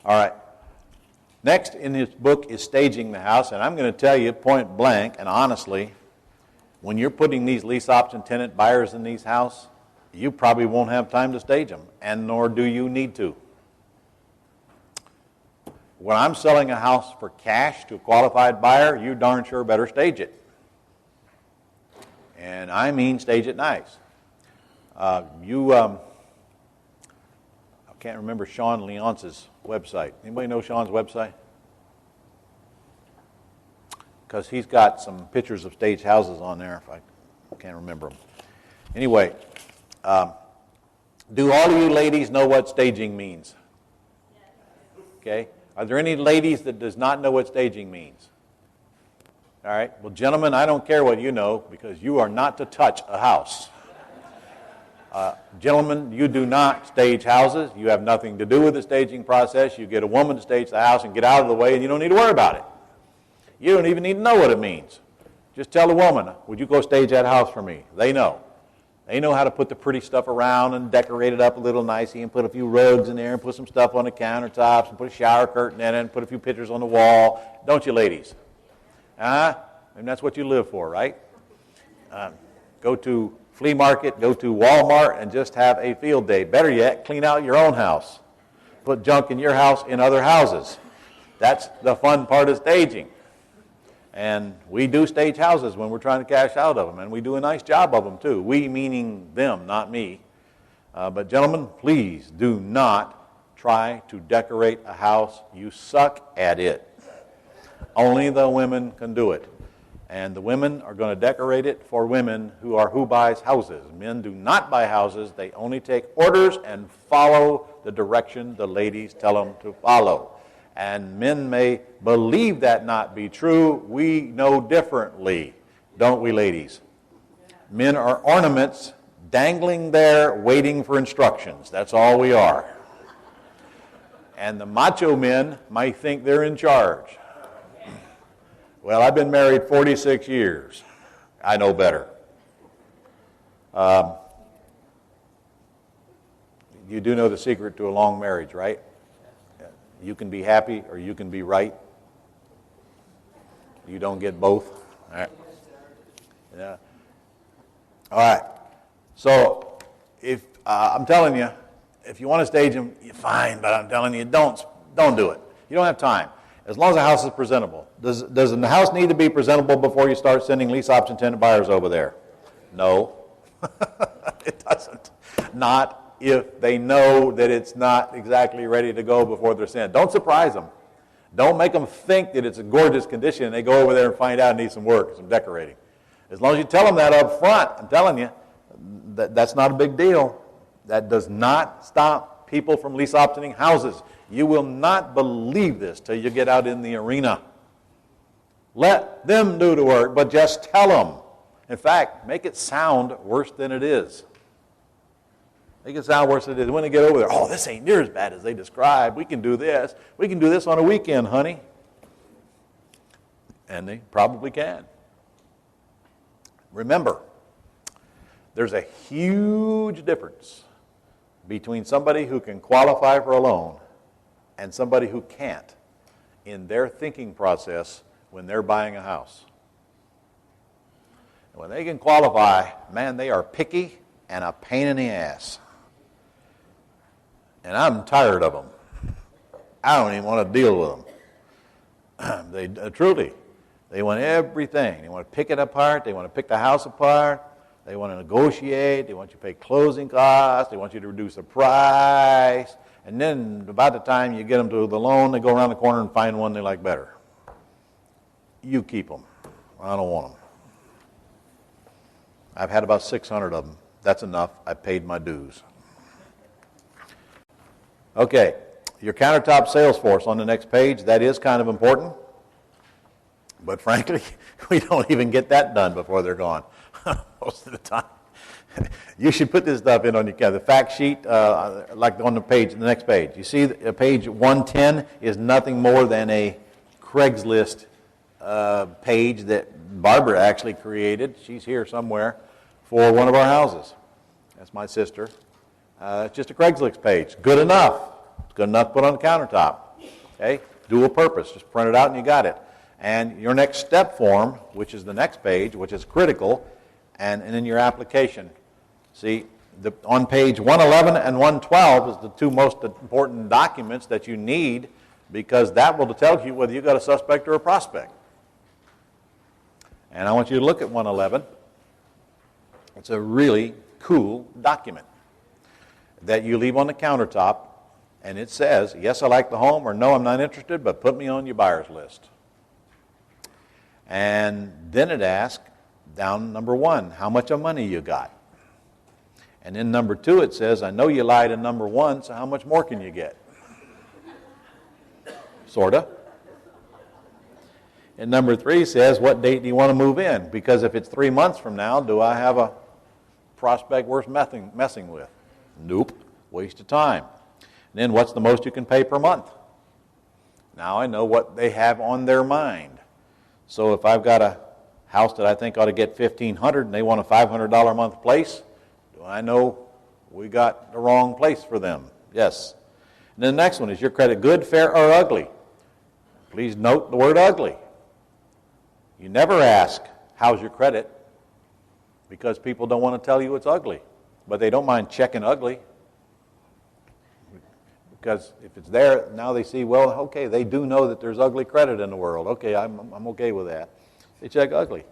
All right. Next in this book is staging the house, and I'm going to tell you point blank and honestly, when you're putting these lease option tenant buyers in these houses, you probably won't have time to stage them, and nor do you need to. When I'm selling a house for cash to a qualified buyer, you darn sure better stage it. And I mean stage it nice. I can't remember Sean Leonce's website. Anybody know Sean's website? Because he's got some pictures of staged houses on there, if I can't remember them. Anyway, do all of you ladies know what staging means? Okay. Are there any ladies that does not know what staging means? All right. Well, gentlemen, I don't care what you know because you are not to touch a house. Gentlemen, you do not stage houses. You have nothing to do with the staging process. You get a woman to stage the house and get out of the way, and you don't need to worry about it. You don't even need to know what it means. Just tell the woman, would you go stage that house for me? They know. They know how to put the pretty stuff around and decorate it up a little nicely and put a few rugs in there and put some stuff on the countertops and put a shower curtain in it and put a few pictures on the wall. Don't you, ladies? And that's what you live for, right? Go to flea market, go to Walmart, and just have a field day. Better yet, clean out your own house. Put junk in your house in other houses. That's the fun part of staging. And we do stage houses when we're trying to cash out of them, and we do a nice job of them too. We meaning them, not me. But gentlemen, please do not try to decorate a house. You suck at it. Only the women can do it. And the women are going to decorate it for women who buys houses. Men do not buy houses. They only take orders and follow the direction the ladies tell them to follow. And men may believe that not be true. We know differently, don't we, ladies? Men are ornaments dangling there waiting for instructions. That's all we are. And the macho men might think they're in charge. Well, I've been married 46 years. I know better. You do know the secret to a long marriage, right? You can be happy or you can be right. You don't get both. All right. Yeah. All right. So, if I'm telling you, if you want to stage them, you're fine. But I'm telling you, don't do it. You don't have time. As long as the house is presentable. Does the house need to be presentable before you start sending lease option tenant buyers over there? No. It doesn't. Not if they know that it's not exactly ready to go before they're sent. Don't surprise them. Don't make them think that it's a gorgeous condition and they go over there and find out it needs some work, some decorating. As long as you tell them that up front, I'm telling you, that's not a big deal. That does not stop people from lease optioning houses. You will not believe this till you get out in the arena. Let them do the work, but just tell them. In fact, make it sound worse than it is. Make it sound worse than it is. When they get over there, oh, this ain't near as bad as they described. We can do this. We can do this on a weekend, honey. And they probably can. Remember, there's a huge difference between somebody who can qualify for a loan and somebody who can't in their thinking process when they're buying a house. When they can qualify, man, they are picky and a pain in the ass. And I'm tired of them. I don't even want to deal with them. They truly, they want everything. They want to pick it apart. They want to pick the house apart. They want to negotiate. They want you to pay closing costs. They want you to reduce the price. And then about the time you get them to the loan, they go around the corner and find one they like better. You keep them. I don't want them. I've had about 600 of them. That's enough. I paid my dues. Okay, your countertop sales force on the next page, that is kind of important. But frankly, we don't even get that done before they're gone most of the time. You should put this stuff in on your the fact sheet, like on the next page. You see, page 110 is nothing more than a Craigslist page that Barbara actually created. She's here somewhere for one of our houses. That's my sister. It's just a Craigslist page. Good enough. It's good enough to put on the countertop. Okay? Dual purpose. Just print it out and you got it. And your next step form, which is the next page, which is critical, and in your application. See, on page 111 and 112 is the two most important documents that you need, because that will tell you whether you've got a suspect or a prospect. And I want you to look at 111. It's a really cool document that you leave on the countertop, and it says, yes, I like the home, or no, I'm not interested, but put me on your buyer's list. And then it asks, down number 1, how much of money you got? And in number 2 it says, I know you lied in number 1, so how much more can you get? Sort of. And number 3 says, what date do you want to move in? Because if it's 3 months from now, do I have a prospect worth messing with? Nope. Waste of time. And then what's the most you can pay per month? Now I know what they have on their mind. So if I've got a house that I think ought to get $1,500 and they want a $500 a month place, do I know we got the wrong place for them? Yes. And then the next one, is your credit good, fair, or ugly? Please note the word ugly. You never ask, how's your credit? Because people don't want to tell you it's ugly. But they don't mind checking ugly. Because if it's there, now they see, well, okay, they do know that there's ugly credit in the world. Okay, I'm okay with that. They check ugly.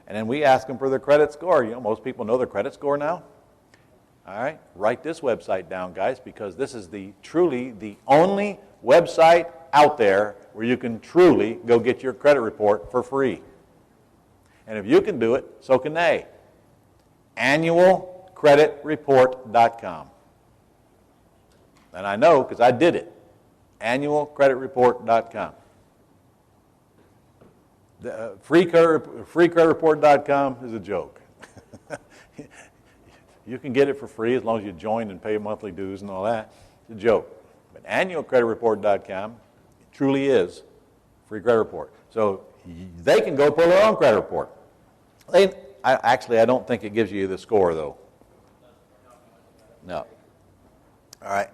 And then we ask them for their credit score. You know, most people know their credit score now. All right, write this website down, guys, because this is truly the only website out there where you can truly go get your credit report for free. And if you can do it, so can they. Annualcreditreport.com. And I know because I did it. Annualcreditreport.com. Freecreditreport.com is a joke. You can get it for free as long as you join and pay monthly dues and all that. It's a joke. But annualcreditreport.com truly is free credit report. So they can go pull their own credit report. I don't think it gives you the score, though. No. All right.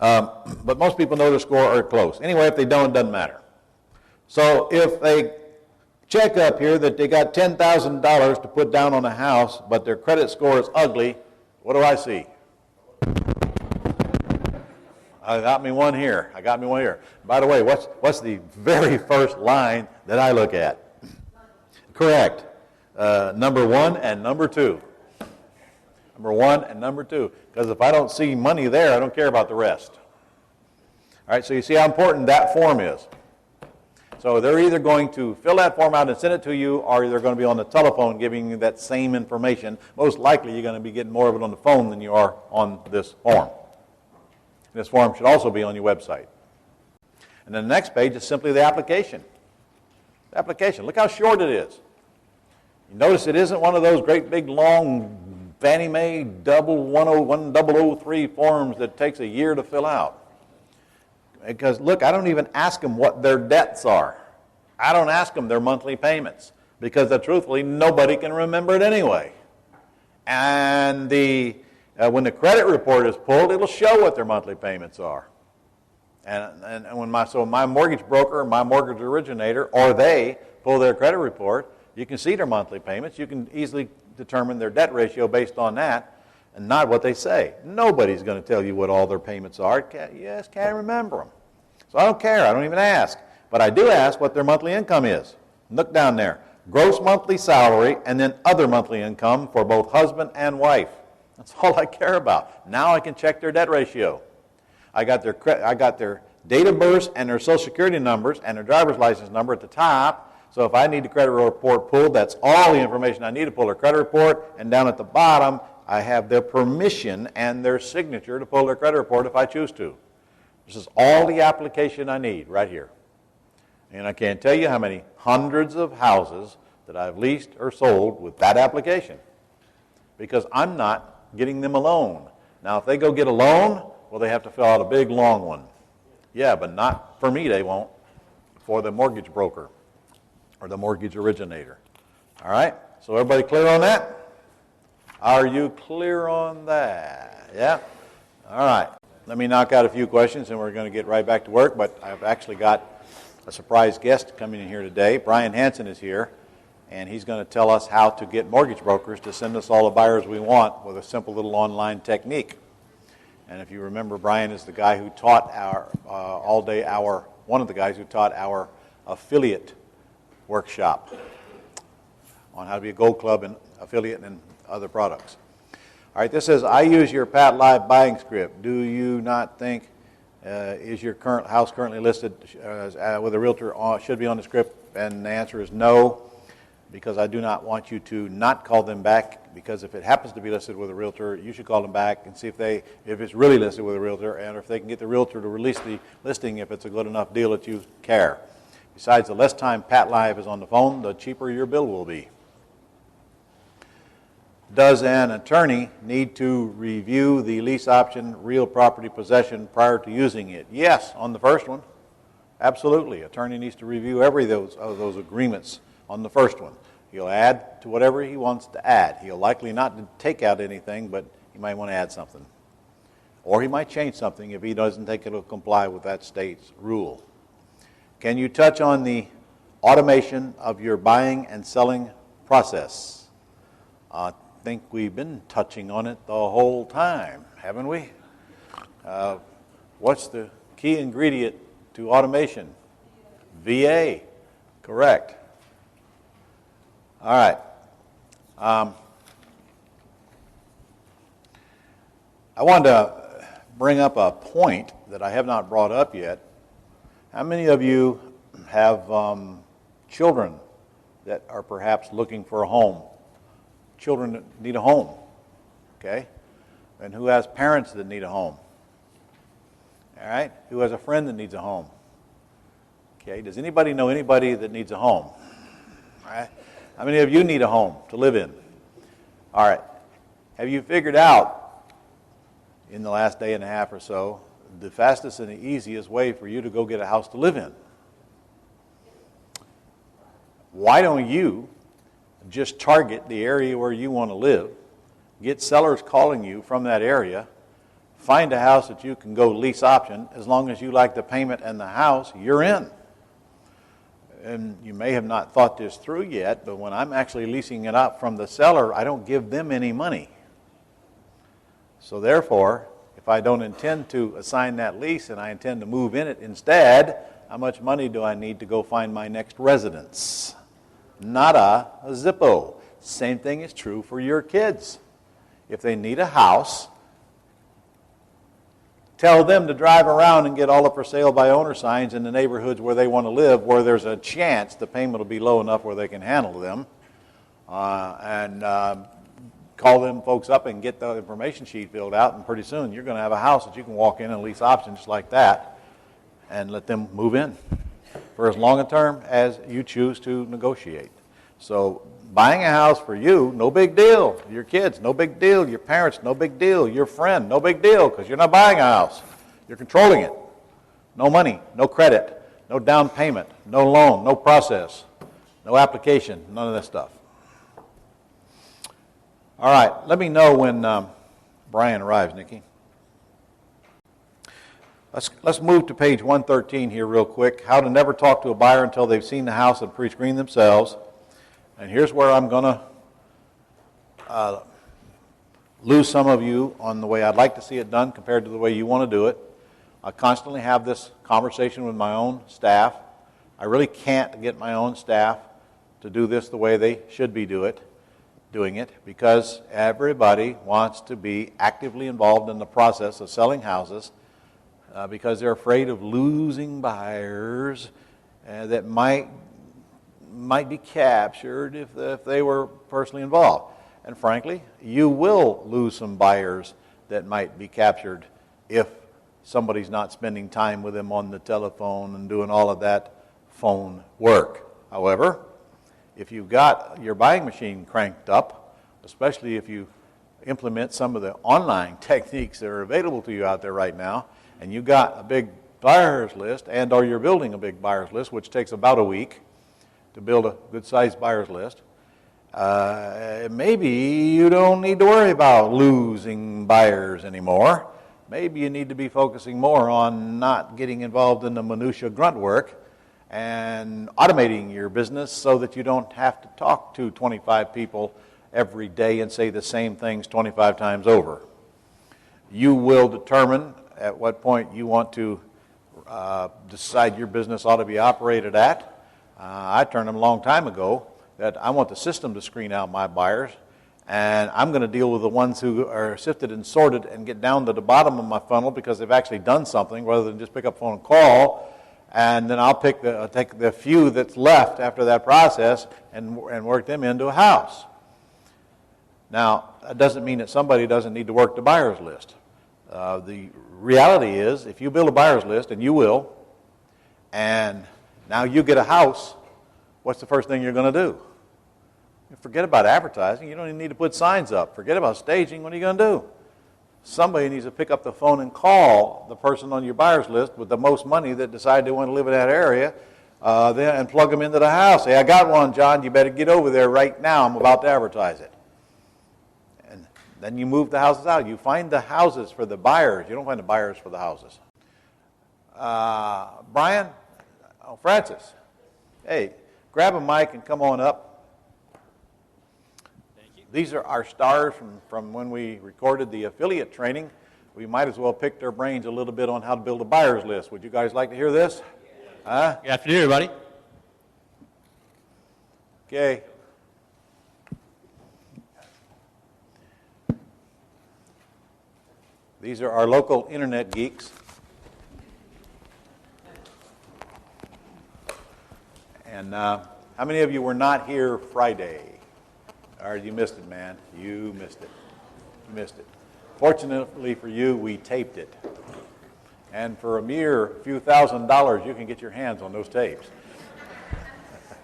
But most people know their score or close. Anyway, if they don't, it doesn't matter. So if they check up here that they got $10,000 to put down on a house, but their credit score is ugly, what do I see? I got me one here. By the way, what's the very first line that I look at? Correct. Number 1 and number 2. Number 1 and number 2. Because if I don't see money there, I don't care about the rest. All right, so you see how important that form is. So they're either going to fill that form out and send it to you, or they're going to be on the telephone giving you that same information. Most likely you're going to be getting more of it on the phone than you are on this form. This form should also be on your website. And then the next page is simply the application. The application. Look how short it is. You notice it isn't one of those great big long Fannie Mae 1003 forms that takes a year to fill out. Because, look, I don't even ask them what their debts are. I don't ask them their monthly payments. Because, truthfully, nobody can remember it anyway. And when the credit report is pulled, it'll show what their monthly payments are. And when my mortgage broker, my mortgage originator, or they pull their credit report, you can see their monthly payments. You can easily determine their debt ratio based on that, and not what they say. Nobody's going to tell you what all their payments are. You just can't remember them. So I don't care. I don't even ask. But I do ask what their monthly income is. Look down there. Gross monthly salary and then other monthly income for both husband and wife. That's all I care about. Now I can check their debt ratio. I got their date of birth and their Social Security numbers and their driver's license number at the top. So if I need the credit report pulled, that's all the information I need to pull their credit report. And down at the bottom, I have their permission and their signature to pull their credit report if I choose to. This is all the application I need right here. And I can't tell you how many hundreds of houses that I've leased or sold with that application. Because I'm not getting them a loan. Now, if they go get a loan, well, they have to fill out a big, long one. Yeah, but not for me, they won't. For the mortgage broker or the mortgage originator. All right? So everybody clear on that? Are you clear on that? Yeah? All right. let me knock out a few questions and we're going to get right back to work, but I've actually got a surprise guest coming in here today. Brian Hansen is here, and he's going to tell us how to get mortgage brokers to send us all the buyers we want with a simple little online technique. And if you remember, Brian is the guy who taught one of the guys who taught our affiliate workshop on how to be a Gold Club and affiliate and with other products. All right, this says, I use your Pat Live buying script. Do you not think is your current house currently listed with a realtor should be on the script? And the answer is no, because I do not want you to not call them back, because if it happens to be listed with a realtor, you should call them back and see if it's really listed with a realtor, and if they can get the realtor to release the listing if it's a good enough deal that you care. Besides, the less time Pat Live is on the phone, the cheaper your bill will be. Does an attorney need to review the lease option real property possession prior to using it? Yes, on the first one. Absolutely. Attorney needs to review every of those agreements on the first one. He'll add to whatever he wants to add. He'll likely not take out anything, but he might want to add something. Or he might change something if he doesn't think it'll comply with that state's rule. Can you touch on the automation of your buying and selling process? I think we've been touching on it the whole time, haven't we? What's the key ingredient to automation? VA. Correct. All right. I wanted to bring up a point that I have not brought up yet. How many of you have children that are perhaps looking for a home? Children that need a home, okay? And who has parents that need a home? All right? Who has a friend that needs a home? Okay, does anybody know anybody that needs a home? All right? How many of you need a home to live in? All right. Have you figured out in the last day and a half or so the fastest and the easiest way for you to go get a house to live in? Why don't you just target the area where you want to live, get sellers calling you from that area, find a house that you can go lease option. As long as you like the payment and the house, you're in. And you may have not thought this through yet, but when I'm actually leasing it out from the seller, I don't give them any money. So therefore, if I don't intend to assign that lease and I intend to move in it instead, how much money do I need to go find my next residence? Nada, a zippo. Same thing is true for your kids. If they need a house, tell them to drive around and get all the for sale by owner signs in the neighborhoods where they want to live, where there's a chance the payment will be low enough where they can handle them. And call them folks up and get the information sheet filled out, and pretty soon you're going to have a house that you can walk in and lease options just like that and let them move in for as long a term as you choose to negotiate. So buying a house for you, no big deal. Your kids, no big deal. Your parents, no big deal. Your friend, no big deal, because you're not buying a house. You're controlling it. No money, no credit, no down payment, no loan, no process, no application, none of that stuff. All right, let me know when Brian arrives, Nikki. Let's move to page 113 here real quick. How to never talk to a buyer until they've seen the house and pre-screened themselves. And here's where I'm going to lose some of you on the way I'd like to see it done compared to the way you want to do it. I constantly have this conversation with my own staff. I really can't get my own staff to do this the way they should be doing it because everybody wants to be actively involved in the process of selling houses because they're afraid of losing buyers that might be captured if they were personally involved. And frankly, you will lose some buyers that might be captured if somebody's not spending time with them on the telephone and doing all of that phone work. However, if you've got your buying machine cranked up, especially if you implement some of the online techniques that are available to you out there right now, and you've got a big buyers list, and or you're building a big buyers list, which takes about a week to build a good-sized buyers list, maybe you don't need to worry about losing buyers anymore maybe you need to be focusing more on not getting involved in the minutia grunt work and automating your business so that you don't have to talk to 25 people every day and say the same things 25 times over. You will determine at what point you want to decide your business ought to be operated at. I turned them a long time ago that I want the system to screen out my buyers, and I'm going to deal with the ones who are sifted and sorted and get down to the bottom of my funnel because they've actually done something rather than just pick up the phone and call. And then I'll take the few that's left after that process and work them into a house. Now, that doesn't mean that somebody doesn't need to work the buyer's list. The reality is, if you build a buyer's list, and you will, and now you get a house, what's the first thing you're going to do? Forget about advertising. You don't even need to put signs up. Forget about staging. What are you going to do? Somebody needs to pick up the phone and call the person on your buyer's list with the most money that decide they want to live in that area and plug them into the house. Say, I got one, John. You better get over there right now. I'm about to advertise it. And then you move the houses out. You find the houses for the buyers. You don't find the buyers for the houses. Brian? Oh, Francis. Hey, grab a mic and come on up. These are our stars from when we recorded the affiliate training. We might as well pick their brains a little bit on how to build a buyer's list. Would you guys like to hear this? Good afternoon, everybody. Okay. These are our local internet geeks. And how many of you were not here Friday? Or you missed it, man. You missed it. You missed it. Fortunately for you, we taped it. And for a mere few $1,000s, you can get your hands on those tapes.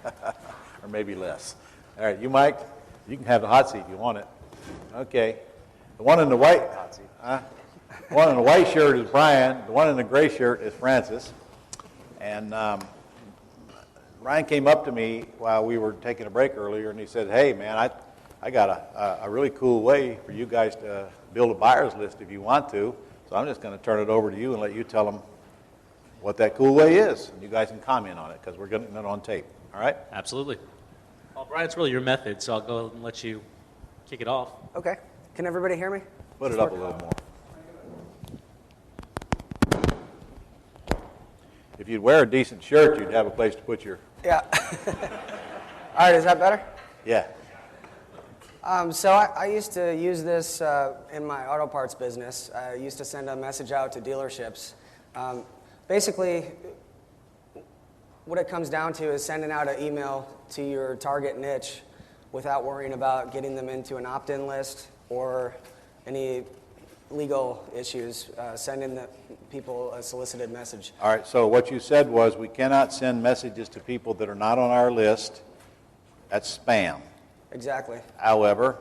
Or maybe less. All right, you, Mike, you can have the hot seat if you want it. Okay. The one in the white, one in the white shirt is Brian. The one in the gray shirt is Francis. And Ryan came up to me while we were taking a break earlier, and he said, hey, man, I got a really cool way for you guys to build a buyer's list if you want to. So I'm just going to turn it over to you and let you tell them what that cool way is. And you guys can comment on it because we're getting it on tape. All right? Absolutely. Well, Brian, it's really your method, so I'll go and let you kick it off. Okay. Can everybody hear me? Put it up a little more. If you'd wear a decent shirt, you'd have a place to put your... Yeah. All right, is that better? Yeah. So I used to use this in my auto parts business. I used to send a message out to dealerships. Basically, what it comes down to is sending out an email to your target niche without worrying about getting them into an opt-in list or any legal issues, sending the people a solicited message. All right, so what you said was we cannot send messages to people that are not on our list. That's spam. Exactly. However,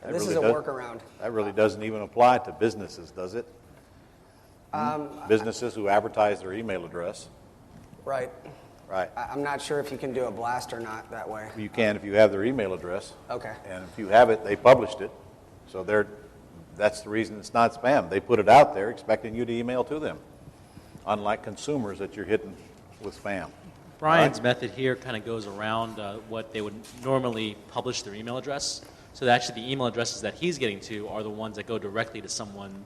This is a workaround. That really doesn't even apply to businesses, does it? Businesses who advertise their email address. Right. Right. I'm not sure if you can do a blast or not that way. You can if you have their email address. Okay. And if you have it, they published it. So that's the reason it's not spam. They put it out there expecting you to email to them, unlike consumers that you're hitting with spam. Brian's method here kind of goes around what they would normally publish their email address. So that actually the email addresses that he's getting to are the ones that go directly to someone.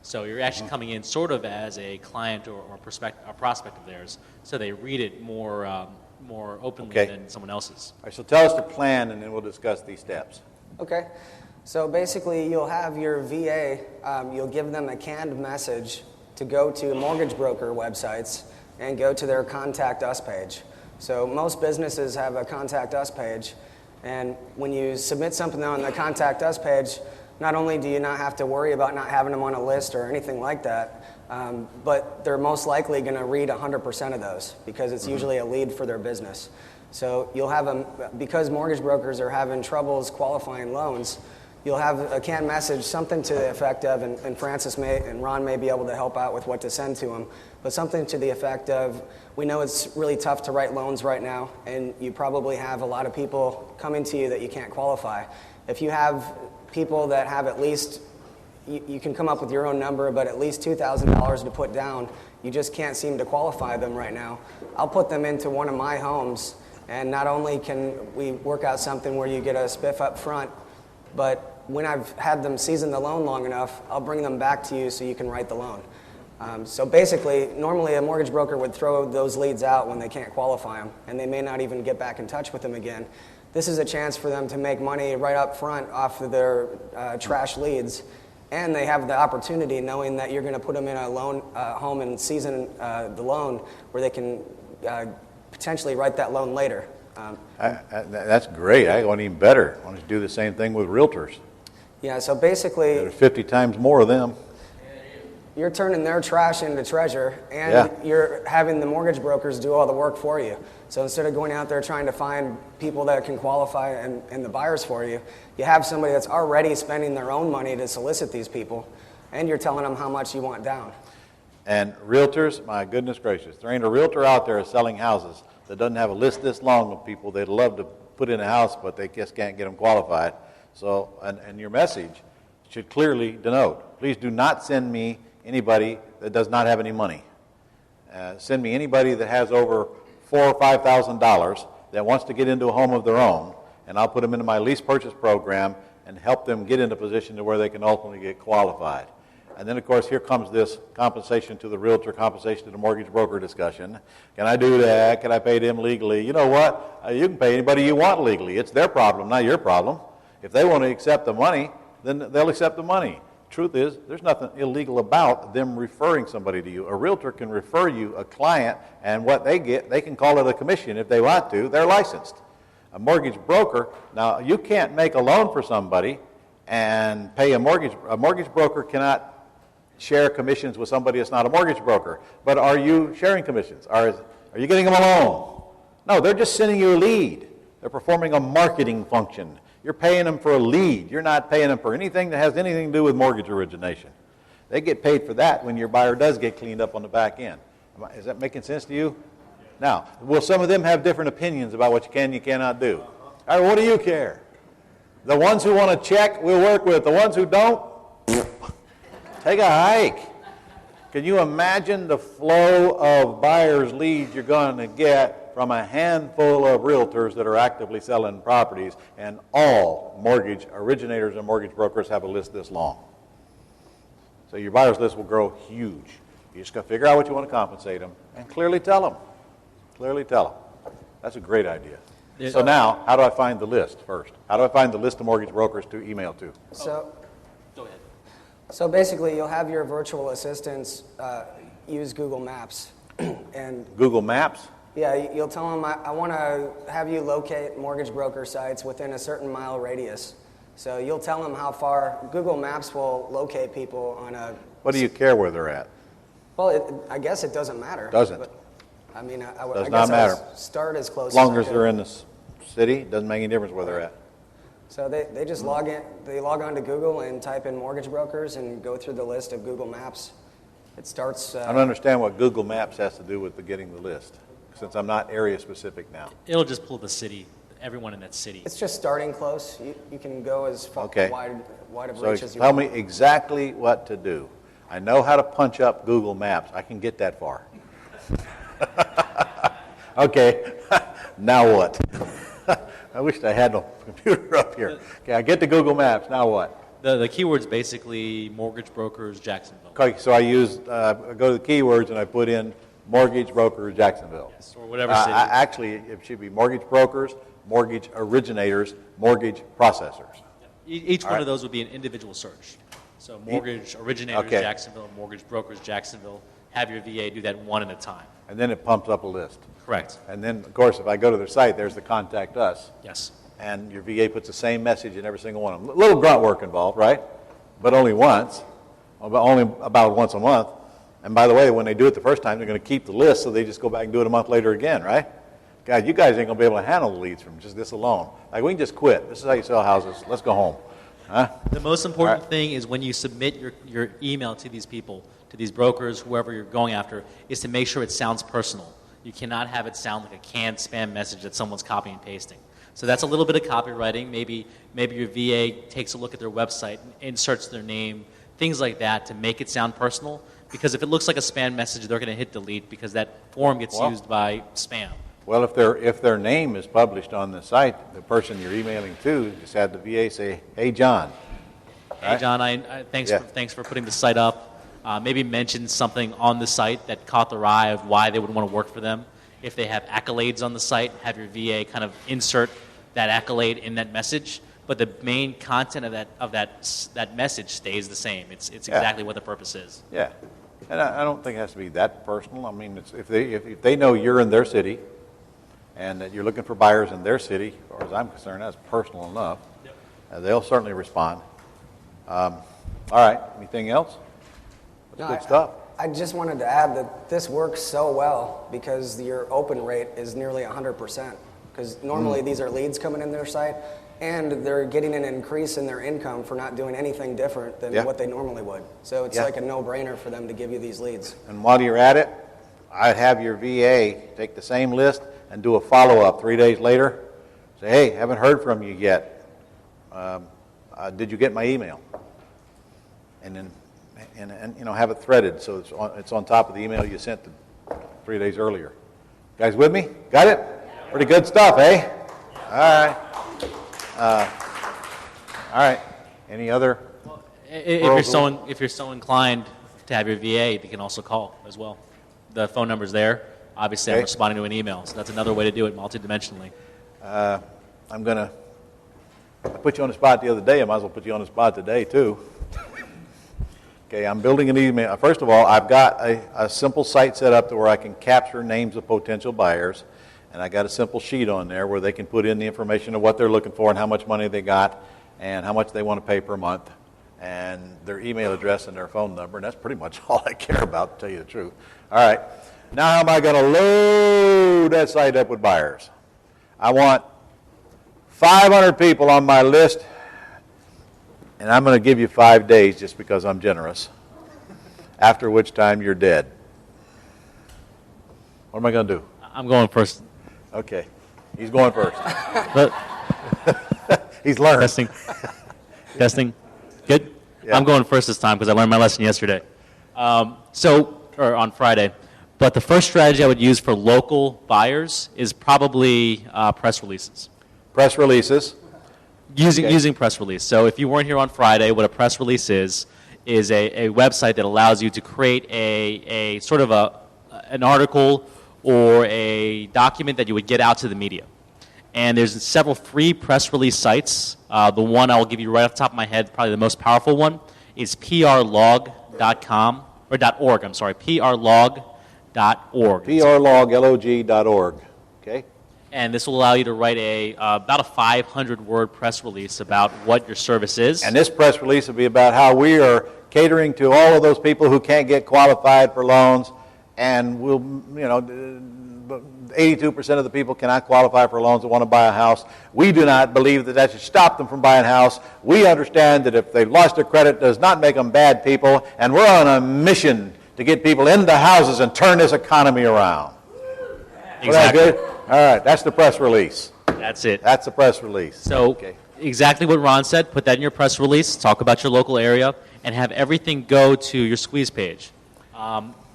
So you're actually coming in sort of as a client or a prospect of theirs. So they read it more openly than someone else's. All right, so tell us the plan, and then we'll discuss these steps. Okay. So basically, you'll have your VA, you'll give them a canned message to go to mortgage broker websites and go to their Contact Us page. So most businesses have a Contact Us page, and when you submit something on the Contact Us page, not only do you not have to worry about not having them on a list or anything like that, but they're most likely going to read 100% of those because it's usually a lead for their business. So you'll have them, because mortgage brokers are having troubles qualifying loans, you'll have a canned message, something to the effect of, and Francis and Ron may be able to help out with what to send to them, but something to the effect of, we know it's really tough to write loans right now, and you probably have a lot of people coming to you that you can't qualify. If you have people that have at least you can come up with your own number, but at least $2,000 to put down. You just can't seem to qualify them right now. I'll put them into one of my homes, and not only can we work out something where you get a spiff up front, but when I've had them season the loan long enough, I'll bring them back to you so you can write the loan. So basically, normally a mortgage broker would throw those leads out when they can't qualify them, and they may not even get back in touch with them again. This is a chance for them to make money right up front off of their trash leads, and they have the opportunity, knowing that you're going to put them in a loan home and season the loan, where they can potentially write that loan later. That's great. I want even better. I want to do the same thing with realtors. Yeah, so basically, There's 50 times more of them. you're turning their trash into treasure, and Yeah. you're having the mortgage brokers do all the work for you. So instead of going out there trying to find people that can qualify and the buyers for you, you have somebody that's already spending their own money to solicit these people, and you're telling them how much you want down. And realtors, my goodness gracious, there ain't a realtor out there selling houses that doesn't have a list this long of people they'd love to put in a house, but they just can't get them qualified. So, and your message should clearly denote, please do not send me anybody that does not have any money. Send me anybody that has over $4,000 or $5,000 that wants to get into a home of their own, and I'll put them into my lease purchase program and help them get into a position to where they can ultimately get qualified. And then, of course, here comes this compensation to the realtor, compensation to the mortgage broker discussion. Can I do that? Can I pay them legally? You know what? You can pay anybody you want legally. It's their problem, not your problem. If they want to accept the money, then they'll accept the money. Truth is, there's nothing illegal about them referring somebody to you. A realtor can refer you a client, and what they get, they can call it a commission if they want to. They're licensed. A mortgage broker, now you can't make a loan for somebody and pay a mortgage. A mortgage broker cannot share commissions with somebody that's not a mortgage broker. But are you sharing commissions? Are you getting them a loan? No, they're just sending you a lead. They're performing a marketing function. You're paying them for a lead. You're not paying them for anything that has anything to do with mortgage origination. They get paid for that when your buyer does get cleaned up on the back end. Is that making sense to you? Now, will some of them have different opinions about what you can and you cannot do? All right, what do you care? The ones who want to check, we'll work with. The ones who don't, take a hike. Can you imagine the flow of buyers' leads you're going to get from a handful of realtors that are actively selling properties, and all mortgage originators and mortgage brokers have a list this long? So your buyers list will grow huge. You just got to figure out what you want to compensate them and clearly tell them. Clearly tell them. That's a great idea. So now, how do I find the list first? How do I find the list of mortgage brokers to email to? So, Go ahead. so basically, you'll have your virtual assistants use Google Maps, and Google Maps? yeah, you'll tell them, I want to have you locate mortgage broker sites within a certain mile radius. So you'll tell them how far. Google Maps will locate people on a... What do you care where they're at? Well, I guess it doesn't matter. Doesn't. But, I mean, Does I not guess matter. I'll start as close As long I as can. they're in the city, it doesn't make any difference where they're at. So they just log in. They log on to Google and type in mortgage brokers and go through the list of Google Maps. It starts... I don't understand what Google Maps has to do with getting the list, since I'm not area specific now. It'll just pull the city, everyone in that city. It's just starting close. You can go as far, Okay. wide of So reach as you tell want. me exactly what to do. I know how to punch up Google Maps. I can get that far. Okay, now what? I wish I had no computer up here. Okay, I get to Google Maps. Now what? The keyword's basically mortgage brokers Jacksonville. Okay, so I use I go to the keywords and I put in mortgage brokers Jacksonville. Yes, or whatever city. Actually, it should be mortgage brokers, mortgage originators, mortgage processors. Each one right. of those would be an individual search. So mortgage originators Okay. Jacksonville, mortgage brokers Jacksonville. Have your VA do that one at a time. And then it pumps up a list. Correct. And then, of course, if I go to their site, there's the contact us. Yes. And your VA puts the same message in every single one of them. A little grunt work involved, right? But only once, only about once a month. And by the way, when they do it the first time, they're going to keep the list, so they just go back and do it a month later again, right? God, you guys ain't going to be able to handle the leads from just this alone. Like, we can just quit. This is how you sell houses. Let's go home. Huh? The most important All right. thing is when you submit your email to these people, to these brokers, whoever you're going after, is to make sure it sounds personal. You cannot have it sound like a canned spam message that someone's copying and pasting. So that's a little bit of copywriting. Maybe your VA takes a look at their website, inserts their name, things like that to make it sound personal. Because if it looks like a spam message, they're going to hit delete because that form gets used by spam. Well, if their name is published on the site, the person you're emailing to, just have the VA say, "Hey, John." Hey, John, thanks for putting the site up. Maybe mention something on the site that caught their eye of why they would want to work for them. If they have accolades on the site, have your VA kind of insert that accolade in that message. But the main content of that message stays the same. It's exactly what the purpose is. Yeah, and I don't think it has to be that personal. I mean, if they know you're in their city, and that you're looking for buyers in their city, as far as I'm concerned, that's personal enough. Yep. They'll certainly respond. All right, anything else? That's good stuff. I just wanted to add that this works so well because your open rate is nearly 100%. Because normally these are leads coming in their site, and they're getting an increase in their income for not doing anything different than what they normally would. So it's like a no-brainer for them to give you these leads. And while you're at it, I'd have your VA take the same list and do a follow-up 3 days later. Say, hey, haven't heard from you yet. Did you get my email? And then have it threaded so it's on top of the email you sent 3 days earlier. Guys with me? Got it? Pretty good stuff, eh? All right. All right. Any other? Well, if you're so inclined to have your VA, you can also call as well. The phone number's there. Obviously, I'm responding to an email, so that's another way to do it multidimensionally. I'm going to put you on the spot the other day. I might as well put you on the spot today, too. Okay, I'm building an email. First of all, I've got a simple site set up to where I can capture names of potential buyers, and I got a simple sheet on there where they can put in the information of what they're looking for and how much money they got and how much they want to pay per month and their email address and their phone number, and that's pretty much all I care about, to tell you the truth. All right, now how am I going to load that site up with buyers? I want 500 people on my list, and I'm going to give you 5 days just because I'm generous, after which time you're dead. What am I going to do? I'm going first. Okay, he's going first. But He's learned. Testing. Good? Yeah. I'm going first this time because I learned my lesson yesterday. Or on Friday. But the first strategy I would use for local buyers is probably press releases. Press releases. Using press release. So if you weren't here on Friday, what a press release is a website that allows you to create a sort of an article or a document that you would get out to the media. And there's several free press release sites. The one I will give you right off the top of my head, probably the most powerful one, is prlog.com, or .org, I'm sorry, prlog.org. prlog.org. Okay? And this will allow you to write about a 500-word press release about what your service is. And this press release will be about how we are catering to all of those people who can't get qualified for loans, and 82% of the people cannot qualify for loans that want to buy a house. We do not believe that should stop them from buying a house. We understand that if they've lost their credit, it does not make them bad people, and we're on a mission to get people into houses and turn this economy around. Exactly. Is that good? All right, that's the press release. That's it. That's the press release. So exactly what Ron said, put that in your press release, talk about your local area, and have everything go to your squeeze page.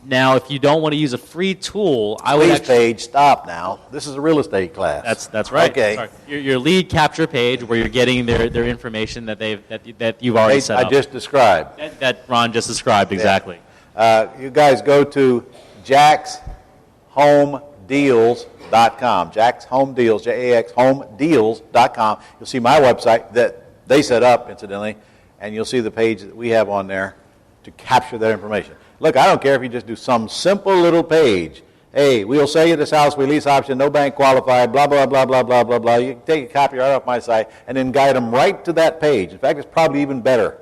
Now, if you don't want to use a free tool, I would Squeeze page, stop now. This is a real estate class. That's right. Okay. Sorry. Your lead capture page where you're getting their information that you've already set up. I just described. That Ron just described, exactly. You guys go to jaxhomedeals.com. Jax Home Deals, J-A-X homedeals.com. You'll see my website that they set up, incidentally, and you'll see the page that we have on there to capture that information. Look, I don't care if you just do some simple little page. Hey, we'll sell you this house, we lease option, no bank qualified, blah, blah, blah, blah, blah, blah, blah. You can take a copy right off my site and then guide them right to that page. In fact, it's probably even better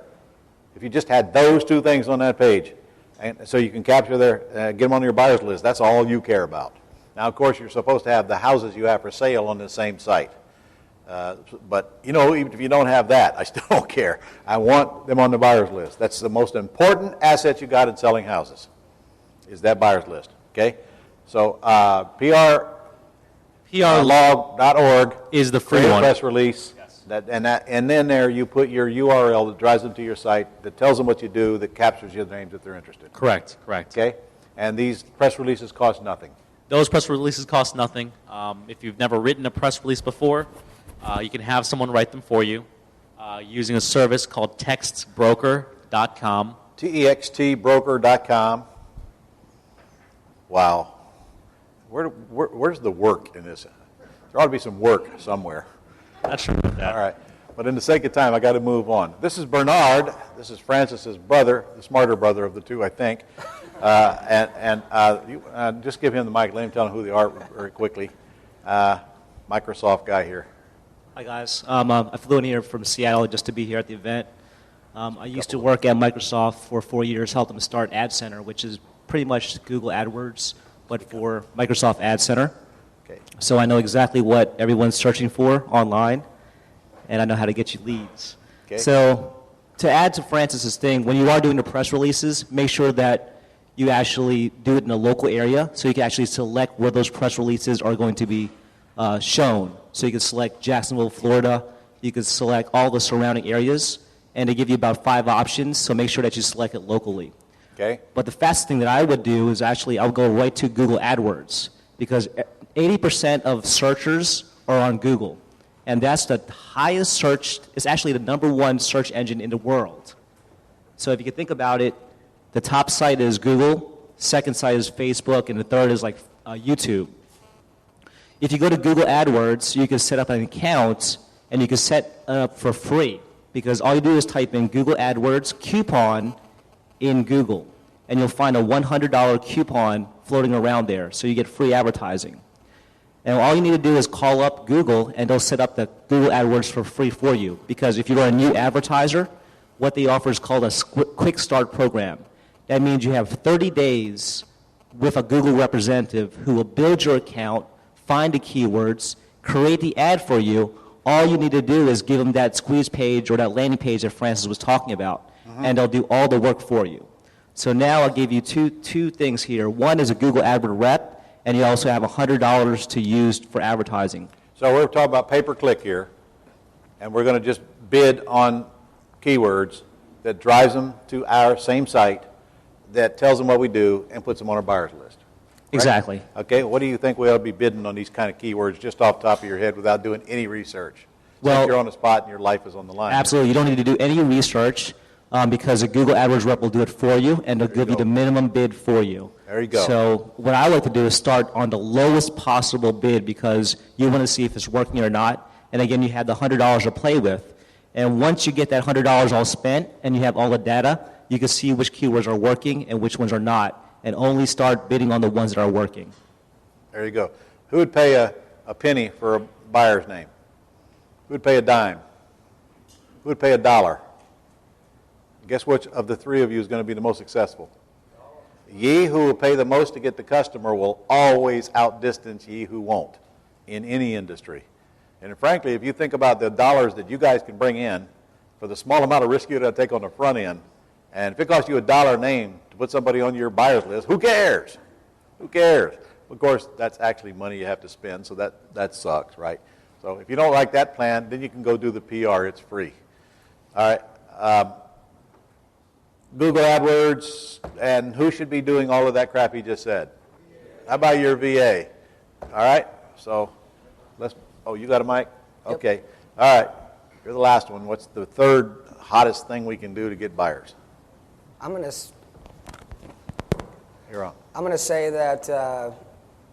if you just had those two things on that page. And so you can capture get them on your buyer's list. That's all you care about. Now, of course, you're supposed to have the houses you have for sale on the same site. But, even if you don't have that, I still don't care. I want them on the buyer's list. That's the most important asset you got in selling houses, is that buyer's list. Okay? So, prlog.org is the free create a one. press release. Yes. And then there you put your URL that drives them to your site, that tells them what you do, that captures your names if they're interested. Correct. Okay? And these press releases cost nothing. Those press releases cost nothing. If you've never written a press release before, you can have someone write them for you using a service called textbroker.com. TEXTbroker.com. Wow. Where's the work in this? There ought to be some work somewhere. Not sure about that. All right. But in the sake of time, I got to move on. This is Bernard. This is Francis's brother, the smarter brother of the two, I think. Just give him the mic. Let him tell him who they are very quickly. Microsoft guy here. Hi, guys. I flew in here from Seattle just to be here at the event. I used to work at Microsoft for 4 years, helped them start Ad Center, which is pretty much Google AdWords, but for Microsoft Ad Center. Okay. So I know exactly what everyone's searching for online, and I know how to get you leads. Okay. So to add to Francis's thing, when you are doing the press releases, make sure that you actually do it in a local area, so you can actually select where those press releases are going to be shown. So you can select Jacksonville, Florida. You can select all the surrounding areas, and they give you about 5 options, so make sure that you select it locally. Okay. But the fastest thing that I would do is actually I would go right to Google AdWords, because 80% of searchers are on Google. And that's the highest searched, it's actually the #1 search engine in the world. So if you can think about it, the top site is Google, second site is Facebook, and the third is like YouTube. If you go to Google AdWords, you can set up an account, and you can set it up for free, because all you do is type in Google AdWords coupon in Google, and you'll find a $100 coupon floating around there, so you get free advertising. And all you need to do is call up Google, and they'll set up the Google AdWords for free for you, because if you're a new advertiser, what they offer is called a quick start program. That means you have 30 days with a Google representative who will build your account, find the keywords, create the ad for you. All you need to do is give them that squeeze page or that landing page that Francis was talking about, and they'll do all the work for you. So now I'll give you two things here. One is a Google AdWords rep, and you also have $100 to use for advertising. So we're talking about pay-per-click here, and we're going to just bid on keywords that drives them to our same site, that tells them what we do, and puts them on our buyers list. Right? Exactly. Okay, what do you think we ought to be bidding on these kind of keywords just off the top of your head without doing any research? Well, Since you're on the spot and your life is on the line. Absolutely. You don't need to do any research because a Google AdWords rep will do it for you, and they'll give you the minimum bid for you. There you go. So what I like to do is start on the lowest possible bid, because you want to see if it's working or not. And again, you have the $100 to play with. And once you get that $100 all spent and you have all the data, you can see which keywords are working and which ones are not, and only start bidding on the ones that are working. There you go. Who would pay a penny for a buyer's name? Who would pay a dime? Who would pay $1? Guess which of the three of you is going to be the most successful? Ye who will pay the most to get the customer will always outdistance ye who won't in any industry. And frankly, if you think about the dollars that you guys can bring in for the small amount of risk you got to take on the front end, and if it costs you $1 a name to put somebody on your buyer's list, who cares? Who cares? Of course, that's actually money you have to spend, so that sucks, right? So if you don't like that plan, then you can go do the PR. It's free. All right. Google AdWords, and who should be doing all of that crap he just said? How about your VA? All right. So let's. Oh, you got a mic? Okay. All right. You're the last one. What's the third hottest thing we can do to get buyers? You're on. I'm going to say that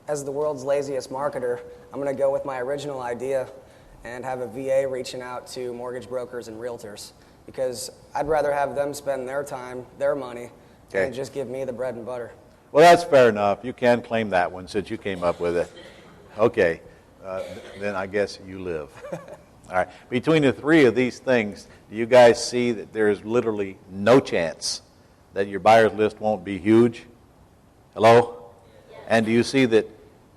as the world's laziest marketer, I'm going to go with my original idea and have a VA reaching out to mortgage brokers and realtors, because I'd rather have them spend their time, their money, Okay. and just give me the bread and butter. Well, that's fair enough. You can claim that one since you came up with it. Okay. Then I guess you live. All right. Between the three of these things, do you guys see that there is literally no chance that your buyer's list won't be huge? Hello? Yes. And do you see that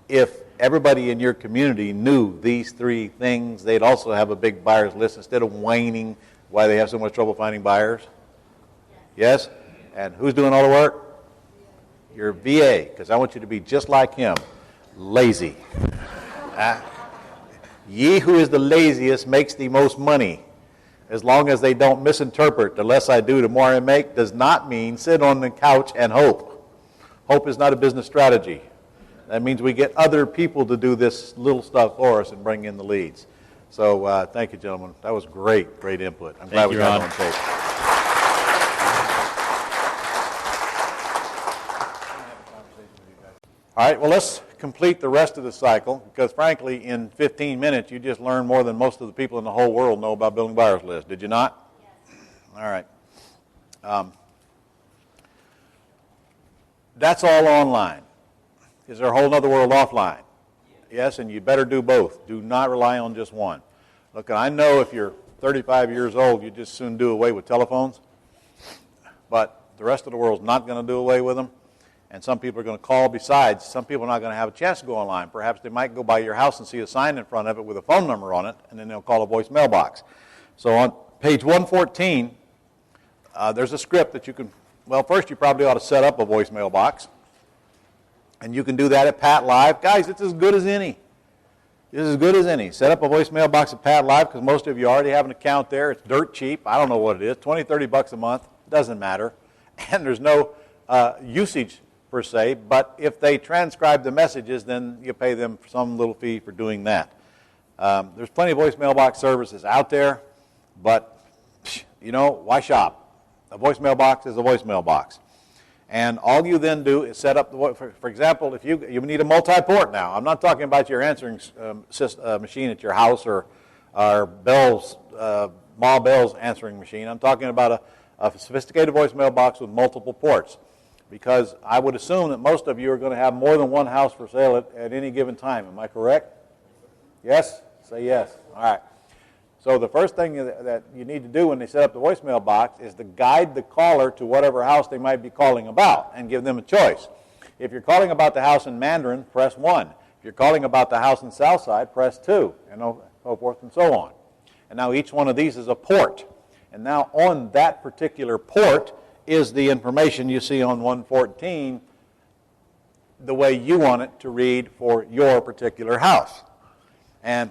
if everybody in your community knew these three things, they'd also have a big buyer's list instead of whining why they have so much trouble finding buyers? Yes? And who's doing all the work? Your VA, because I want you to be just like him, lazy. Ye who is the laziest makes the most money. As long as they don't misinterpret, the less I do, the more I make, does not mean sit on the couch and hope. Hope is not a business strategy. That means we get other people to do this little stuff for us and bring in the leads. So thank you, gentlemen. That was great input. I'm glad we got it on tape. All right, well, let's complete the rest of the cycle, because frankly, in 15 minutes, you just learned more than most of the people in the whole world know about building buyers list. Did you not? Yes. All right. That's all online. Is there a whole other world offline? Yes, and you better do both. Do not rely on just one. Look, I know if you're 35 years old, you just soon do away with telephones, but the rest of the world's not going to do away with them. And some people are going to call. Besides, some people are not going to have a chance to go online. Perhaps they might go by your house and see a sign in front of it with a phone number on it, and then they'll call a voicemail box. So on page 114, there's a script that you can, well, first you probably ought to set up a voicemail box. And you can do that at Pat Live. Guys, it's as good as any. It's as good as any. Set up a voicemail box at Pat Live, because most of you already have an account there. It's dirt cheap. I don't know what it is, 20, 30 bucks a month. Doesn't matter. And there's no usage per se, but if they transcribe the messages, then you pay them some little fee for doing that. There's plenty of voicemail box services out there, but, you know, why shop? A voicemail box is a voicemail box. And all you then do is set up, for example, if you need a multi-port now. I'm not talking about your answering machine at your house or Bell's, Ma Bell's answering machine. I'm talking about a sophisticated voicemail box with multiple ports. Because I would assume that most of you are going to have more than one house for sale at any given time. Am I correct? Yes? Say yes. All right. So the first thing that you need to do when they set up the voicemail box is to guide the caller to whatever house they might be calling about and give them a choice. If you're calling about the house in Mandarin, press 1. If you're calling about the house in Southside, press 2, and so forth and so on. And now each one of these is a port. And now on that particular port is the information you see on 114 the way you want it to read for your particular house. And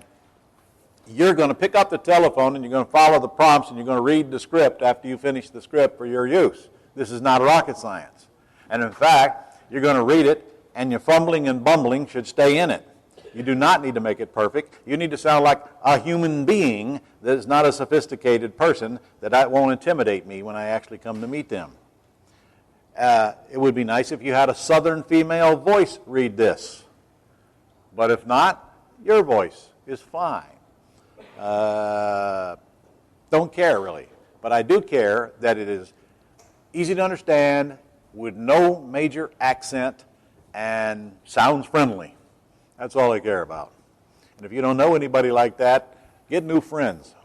you're going to pick up the telephone and you're going to follow the prompts and you're going to read the script after you finish the script for your use. This is not rocket science. And in fact, you're going to read it and your fumbling and bumbling should stay in it. You do not need to make it perfect. You need to sound like a human being that is not a sophisticated person that won't intimidate me when I actually come to meet them. It would be nice if you had a southern female voice read this. But if not, your voice is fine. Don't care really. But I do care that it is easy to understand with no major accent and sounds friendly. That's all I care about. And if you don't know anybody like that, get new friends.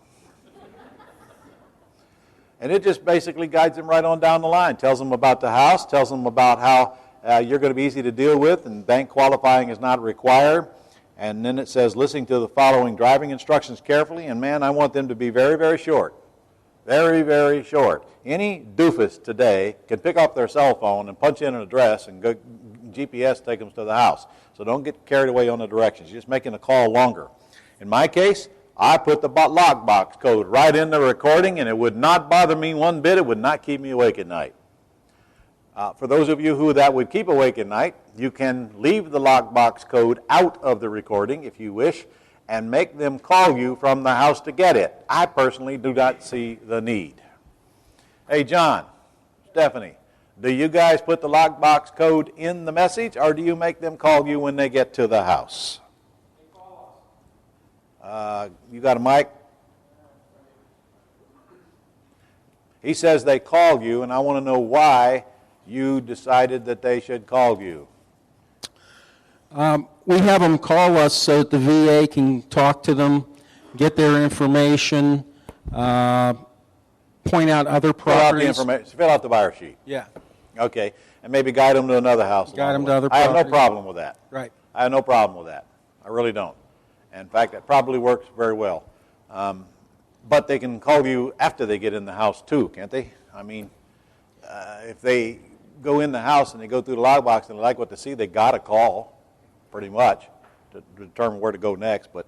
And it just basically guides them right on down the line. Tells them about the house, tells them about how you're going to be easy to deal with and bank qualifying is not required. And then it says, listening to the following driving instructions carefully. And man, I want them to be very, very short. Very, very short. Any doofus today can pick up their cell phone and punch in an address and go GPS take them to the house. So don't get carried away on the directions. You're just making the call longer. In my case, I put the lockbox code right in the recording, and it would not bother me one bit. It would not keep me awake at night. For those of you who that would keep awake at night, you can leave the lockbox code out of the recording if you wish and make them call you from the house to get it. I personally do not see the need. Hey, John, Stephanie, do you guys put the lockbox code in the message, or do you make them call you when they get to the house? They call us. You got a mic? He says they call you, and I want to know why you decided that they should call you. We have them call us so that the VA can talk to them, get their information, point out other properties. Fill out the buyer sheet. Yeah. Okay, and maybe guide them to another house. Guide them to other I have no properties. problem with that. Right. I have no problem with that. I really don't. In fact, that probably works very well. But they can call you after they get in the house too, can't they? I mean, if they go in the house and they go through the logbox and they like what they see, they got to call, pretty much, to determine where to go next. But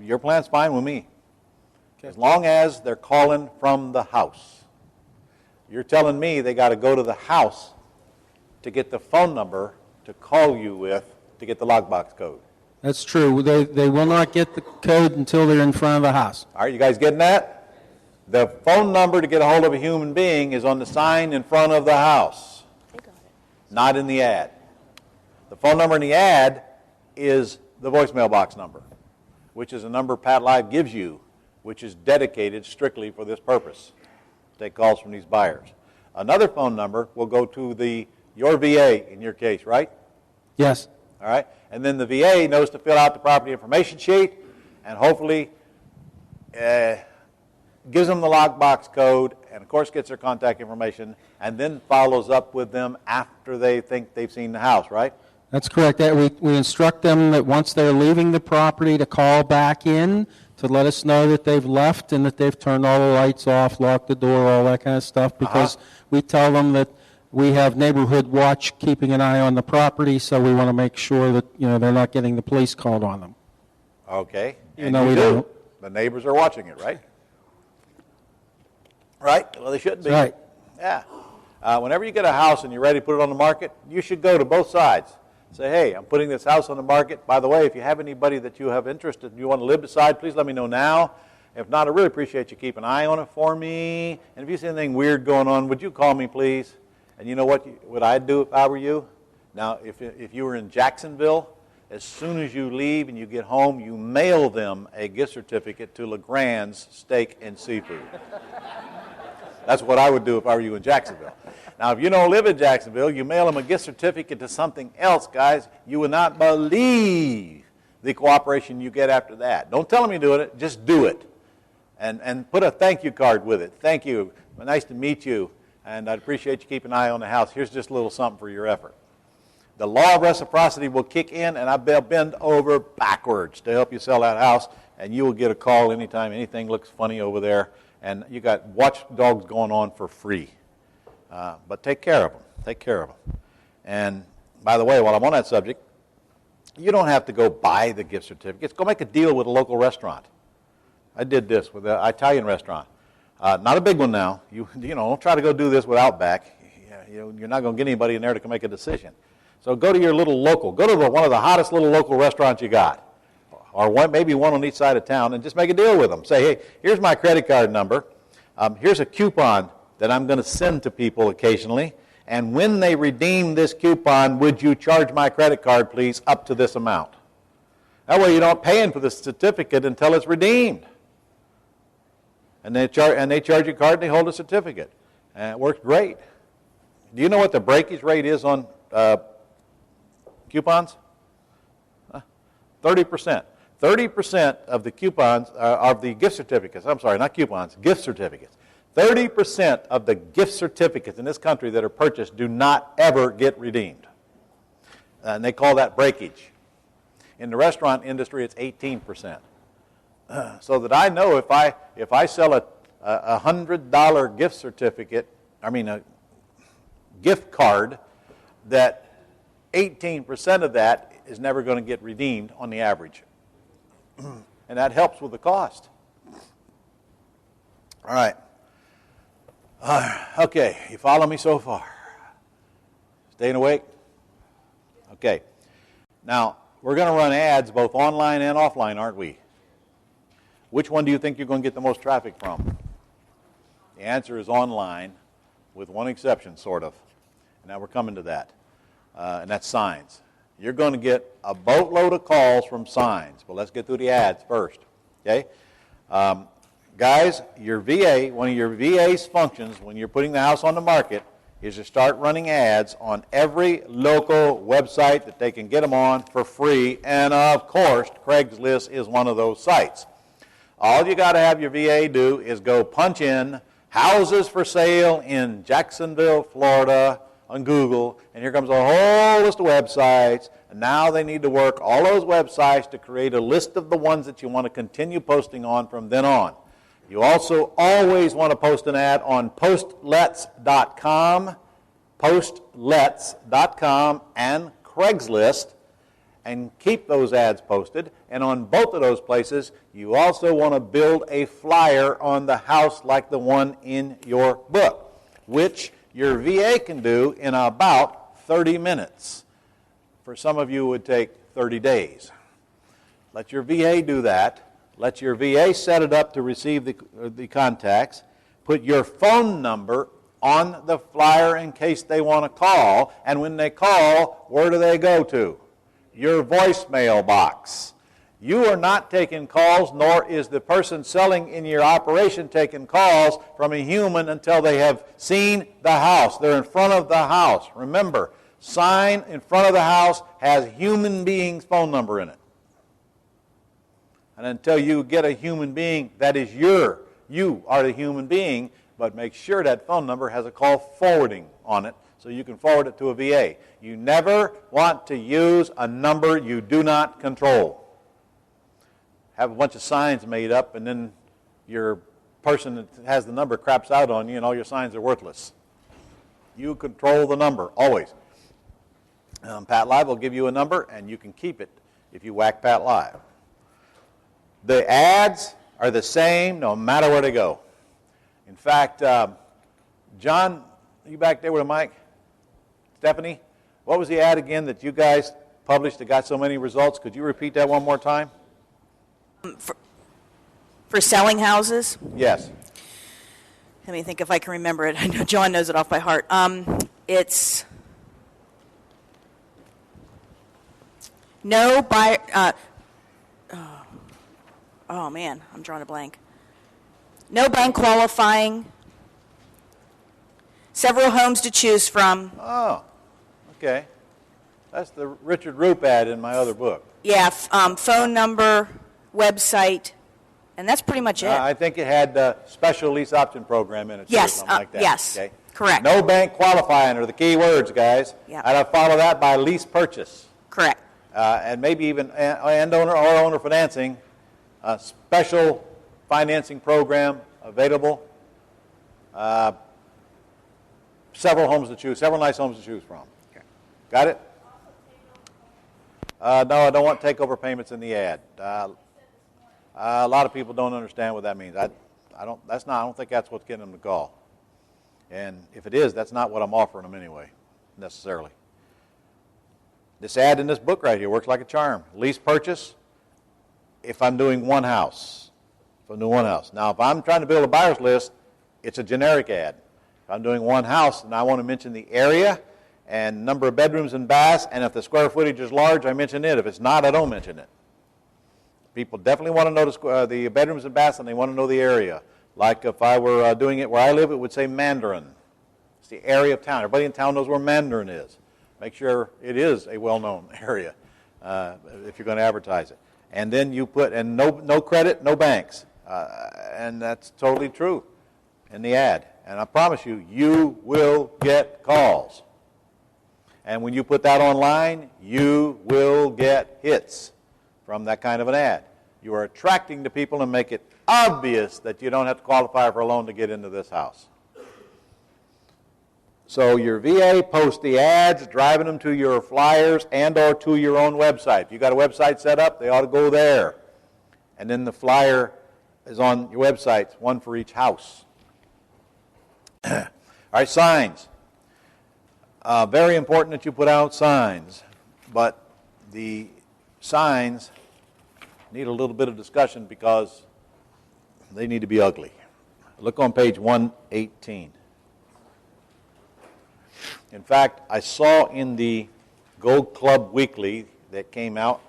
Your plan's fine with me. As long as they're calling from the house. You're telling me they got to go to the house to get the phone number to call you with to get the lockbox code. That's true. They will not get the code until they're in front of the house. All right, you guys getting that? The phone number to get a hold of a human being is on the sign in front of the house, not in the ad. The phone number in the ad is the voicemail box number, which is a number Pat Live gives you, which is dedicated strictly for this purpose. Take calls from these buyers. Another phone number will go to your VA in your case, right? Yes. All right? And then the VA knows to fill out the property information sheet and hopefully gives them the lockbox code and, of course, gets their contact information and then follows up with them after they think they've seen the house, right? That's correct. We instruct them that once they're leaving the property to call back in to let us know that they've left and that they've turned all the lights off, locked the door, all that kind of stuff, because we tell them that we have neighborhood watch keeping an eye on the property, so we want to make sure that they're not getting the police called on them. Okay. Even though we don't. The neighbors are watching it, right? Right? Well, they should be. Right. Yeah. Whenever you get a house and you're ready to put it on the market, you should go to both sides. Say, hey, I'm putting this house on the market. By the way, if you have anybody that you have interest in, you want to live beside, please let me know now. If not, I really appreciate you keep an eye on it for me. And if you see anything weird going on, would you call me, please? And you know what I'd do if I were you? Now, if you were in Jacksonville, as soon as you leave and you get home, you mail them a gift certificate to LeGrand's Steak and Seafood. That's what I would do if I were you in Jacksonville. Now, if you don't live in Jacksonville, you mail them a gift certificate to something else, guys. You would not believe the cooperation you get after that. Don't tell them you're doing it. Just do it. And put a thank you card with it. Thank you. Nice to meet you. And I'd appreciate you keeping an eye on the house. Here's just a little something for your effort. The law of reciprocity will kick in, and I'll bend over backwards to help you sell that house, and you will get a call anytime anything looks funny over there. And you got watchdogs going on for free. But take care of them. Take care of them. And by the way, while I'm on that subject, you don't have to go buy the gift certificates. Go make a deal with a local restaurant. I did this with an Italian restaurant. Not a big one now. You don't try to go do this with Outback. You're not going to get anybody in there to make a decision. So go to your little local. Go to one of the hottest little local restaurants you got, or maybe one on each side of town, and just make a deal with them. Say, hey, here's my credit card number. Here's a coupon that I'm going to send to people occasionally, and when they redeem this coupon, would you charge my credit card, please, up to this amount? That way you're not paying for the certificate until it's redeemed. And they charge your card and they hold a certificate. And it works great. Do you know what the breakage rate is on coupons? 30%. 30% of the coupons, of the gift certificates, I'm sorry, not coupons, gift certificates. 30% of the gift certificates in this country that are purchased do not ever get redeemed. And they call that breakage. In the restaurant industry, it's 18%. So that I know if I sell a $100 gift certificate, a gift card, that 18% of that is never going to get redeemed on the average. And that helps with the cost. All right. Okay, you follow me so far? Staying awake? Okay. Now, we're going to run ads both online and offline, aren't we? Which one do you think you're going to get the most traffic from? The answer is online, with one exception, sort of. And now we're coming to that. And that's signs. You're going to get a boatload of calls from signs. But let's get through the ads first. Okay? Guys, your VA, one of your VA's functions when you're putting the house on the market is to start running ads on every local website that they can get them on for free. And of course, Craigslist is one of those sites. All you got to have your VA do is go punch in houses for sale in Jacksonville, Florida on Google, and here comes a whole list of websites. And now they need to work all those websites to create a list of the ones that you want to continue posting on from then on. You also always want to post an ad on postlets.com, and Craigslist, and keep those ads posted. And on both of those places, you also want to build a flyer on the house like the one in your book, which your VA can do in about 30 minutes. For some of you, it would take 30 days. Let your VA do that. Let your VA set it up to receive the contacts. Put your phone number on the flyer in case they want to call. And when they call, where do they go to? Your voicemail box. You are not taking calls, nor is the person selling in your operation taking calls from a human until they have seen the house. They're in front of the house. Remember, sign in front of the house has human being's phone number in it. And until you get a human being that is you are the human being, but make sure that phone number has a call forwarding on it so you can forward it to a VA. You never want to use a number you do not control. Have a bunch of signs made up, and then your person that has the number craps out on you, and all your signs are worthless. You control the number, always. Pat Live will give you a number, and you can keep it if you whack Pat Live. The ads are the same no matter where they go. In fact, John, are you back there with a mic? Stephanie, what was the ad again that you guys published that got so many results? Could you repeat that one more time? For selling houses? Yes. Let me think if I can remember it. I know John knows it off by heart. It's no buyer. Oh man, I'm drawing a blank. No bank qualifying. Several homes to choose from. Oh, okay. That's the Richard Roop ad in my other book. Yeah, phone number, website, and that's pretty much it. I think it had a special lease option program in it, too, Yes, something like that. yes, Okay? correct. No bank qualifying are the key words, guys. Yep. I'd follow that by lease purchase. Correct. And maybe even landowner or owner financing, a special financing program available. Several nice homes to choose from. Okay. Got it? No, I don't want takeover payments in the ad. A lot of people don't understand what that means. I don't think that's what's getting them to call. And if it is, that's not what I'm offering them anyway, necessarily. This ad in this book right here works like a charm. Lease purchase, if I'm doing one house. Now, if I'm trying to build a buyer's list, it's a generic ad. If I'm doing one house, and I want to mention the area and number of bedrooms and baths, and if the square footage is large, I mention it. If it's not, I don't mention it. People definitely want to know the bedrooms and baths, and they want to know the area. Like if I were doing it where I live, it would say Mandarin. It's the area of town. Everybody in town knows where Mandarin is. Make sure it is a well-known area if you're going to advertise it. And then you put, and no credit, no banks. And that's totally true in the ad. And I promise you, you will get calls. And when you put that online, you will get hits from that kind of an ad. You are attracting the people and make it obvious that you don't have to qualify for a loan to get into this house. So your VA posts the ads, driving them to your flyers and or to your own website. If you've got a website set up, they ought to go there. And then the flyer is on your website, one for each house. All right, signs. Very important that you put out signs, but the signs need a little bit of discussion because they need to be ugly. Look on page 118. In fact, I saw in the Gold Club Weekly that came out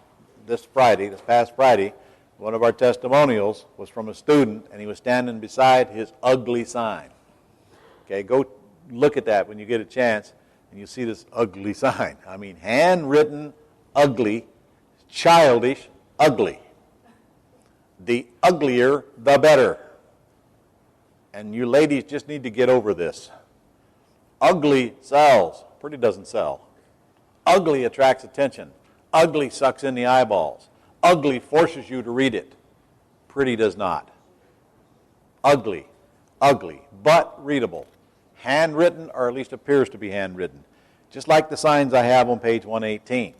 this past Friday, one of our testimonials was from a student, and he was standing beside his ugly sign. Okay, go look at that when you get a chance, and you see this ugly sign. I mean, handwritten, ugly, childish, ugly. The uglier, the better. And you ladies just need to get over this. Ugly sells. Pretty doesn't sell. Ugly attracts attention. Ugly sucks in the eyeballs. Ugly forces you to read it. Pretty does not. Ugly, but readable. Handwritten, or at least appears to be handwritten. Just like the signs I have on page 118.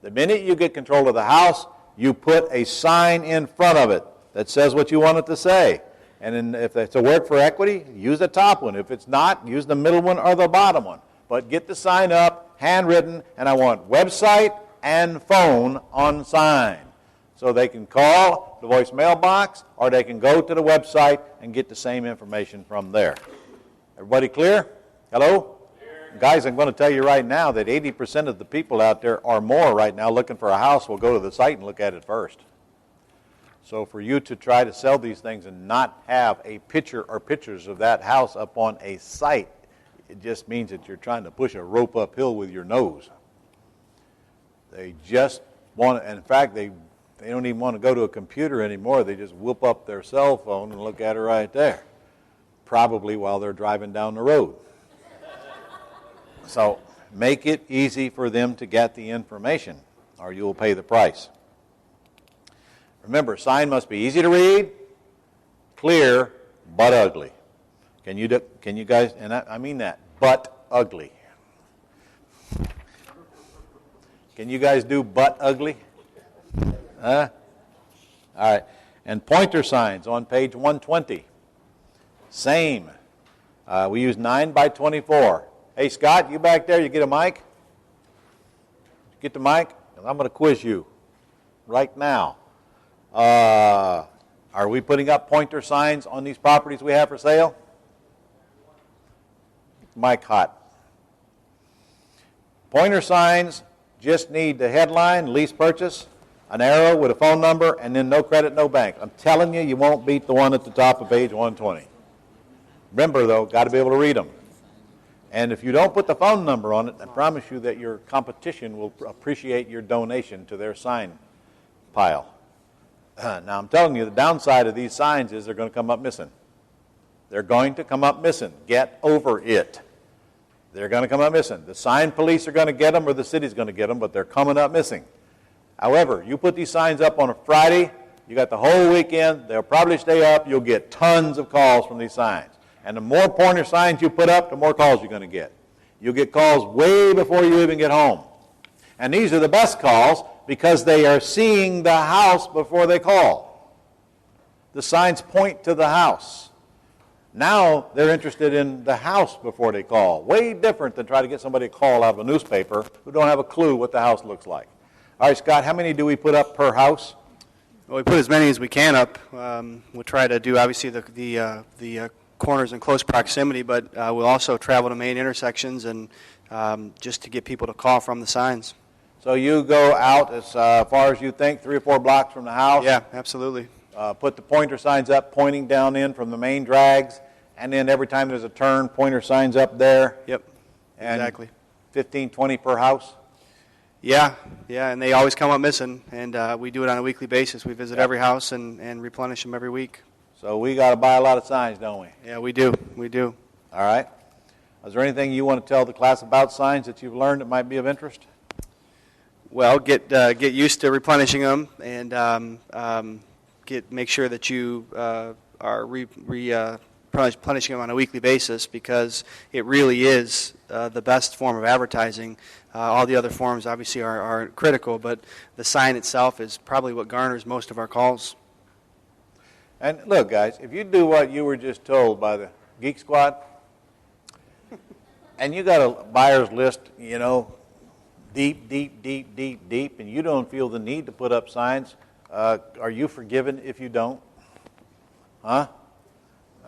The minute you get control of the house, you put a sign in front of it that says what you want it to say. And then if it's a work for equity, use the top one. If it's not, use the middle one or the bottom one. But get the sign up, handwritten, and I want website and phone on sign. So they can call the voicemail box, or they can go to the website and get the same information from there. Everybody clear? Hello? Clear. Guys, I'm going to tell you right now that 80% of the people out there or more right now looking for a house will go to the site and look at it first. So for you to try to sell these things and not have a picture or pictures of that house up on a site, it just means that you're trying to push a rope uphill with your nose. They just want to, in fact, they don't even want to go to a computer anymore. They just whip up their cell phone and look at it right there, probably while they're driving down the road. So make it easy for them to get the information, or you will pay the price. Remember, sign must be easy to read, clear, but ugly. Can you guys, and I mean that, but ugly. Can you guys do but ugly? Huh? All right. And pointer signs on page 120. Same. We use 9 by 24. Hey, Scott, you back there, you get a mic? Get the mic? I'm going to quiz you right now. Are we putting up pointer signs on these properties we have for sale? Mic hot. Pointer signs just need the headline, lease purchase, an arrow with a phone number, and then no credit, no bank. I'm telling you, you won't beat the one at the top of page 120. Remember, though, got to be able to read them. And if you don't put the phone number on it, I promise you that your competition will appreciate your donation to their sign pile. Now, I'm telling you, the downside of these signs is they're going to come up missing. They're going to come up missing. Get over it. They're going to come up missing. The sign police are going to get them, or the city's going to get them, but they're coming up missing. However, you put these signs up on a Friday, you got the whole weekend, they'll probably stay up, you'll get tons of calls from these signs. And the more pointer signs you put up, the more calls you're going to get. You'll get calls way before you even get home. And these are the best calls because they are seeing the house before they call. The signs point to the house. Now they're interested in the house before they call. Way different than try to get somebody to call out of a newspaper who don't have a clue what the house looks like. All right, Scott, how many do we put up per house? Well, we put as many as we can up. We'll try to do, obviously, the corners in close proximity, but we'll also travel to main intersections and just to get people to call from the signs. So you go out as far as you think, 3 or 4 blocks from the house? Yeah, absolutely. Put the pointer signs up pointing down in from the main drags, and then every time there's a turn, pointer signs up there? Yep, and exactly. 15, 20 per house? Yeah, and they always come up missing, and we do it on a weekly basis. We visit every house and replenish them every week. So we got to buy a lot of signs, don't we? Yeah, we do. All right. Is there anything you want to tell the class about signs that you've learned that might be of interest? Well, get used to replenishing them, and make sure that you are replenishing them on a weekly basis, because it really is the best form of advertising. All the other forms obviously are critical, but the sign itself is probably what garners most of our calls. And look, guys, if you do what you were just told by the Geek Squad, and you got a buyer's list, deep, and you don't feel the need to put up signs, are you forgiven if you don't? Huh?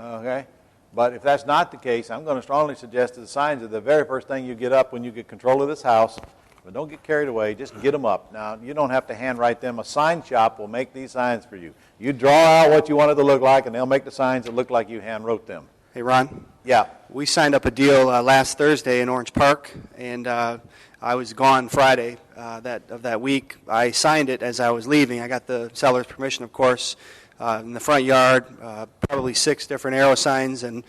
Okay. But if that's not the case, I'm going to strongly suggest that the signs are the very first thing you get up when you get control of this house. But don't get carried away. Just get them up. Now, you don't have to handwrite them. A sign shop will make these signs for you. You draw out what you want it to look like, and they'll make the signs that look like you handwrote them. Hey, Ron? Yeah. We signed up a deal last Thursday in Orange Park, and I was gone Friday of that week. I signed it as I was leaving. I got the seller's permission, of course, in the front yard, probably 6 different arrow signs, and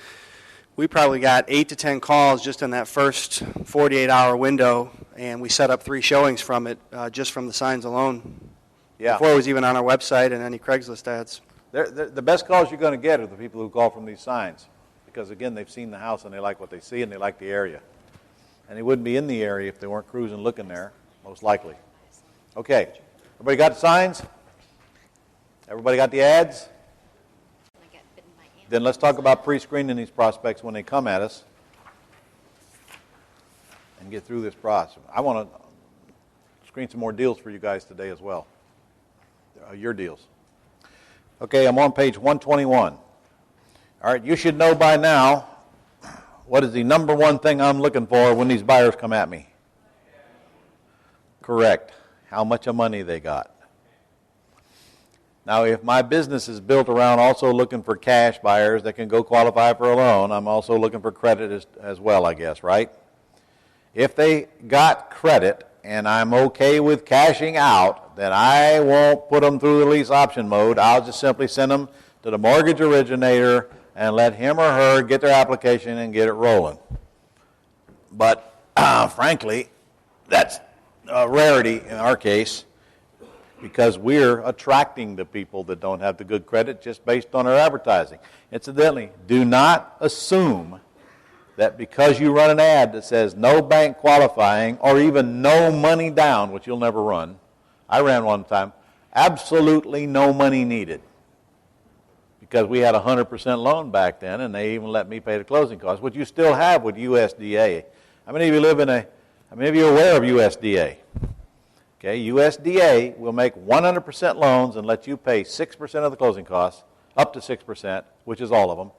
we probably got 8 to 10 calls just in that first 48-hour window, and we set up 3 showings from it, just from the signs alone. Yeah. Before it was even on our website and any Craigslist ads. The best calls you're going to get are the people who call from these signs, because, again, they've seen the house and they like what they see and they like the area. And they wouldn't be in the area if they weren't cruising looking there, most likely. Okay. Everybody got the signs? Everybody got the ads? Then let's talk about pre-screening these prospects when they come at us and get through this process. I want to screen some more deals for you guys today as well. Your deals. Okay, I'm on page 121. All right, you should know by now what is the number one thing I'm looking for when these buyers come at me. Correct. How much of money they got. Now, if my business is built around also looking for cash buyers that can go qualify for a loan, I'm also looking for credit as well, I guess, right? If they got credit and I'm okay with cashing out, then I won't put them through the lease option mode. I'll just simply send them to the mortgage originator and let him or her get their application and get it rolling. But frankly, that's a rarity in our case, because we're attracting the people that don't have the good credit just based on our advertising. Incidentally, do not assume that because you run an ad that says no bank qualifying or even no money down, which you'll never run. I ran one time, absolutely no money needed, because we had a 100% loan back then, and they even let me pay the closing costs, which you still have with USDA. How many of you how many of you are aware of USDA? Okay, USDA will make 100% loans and let you pay 6% of the closing costs, up to 6%, which is all of them,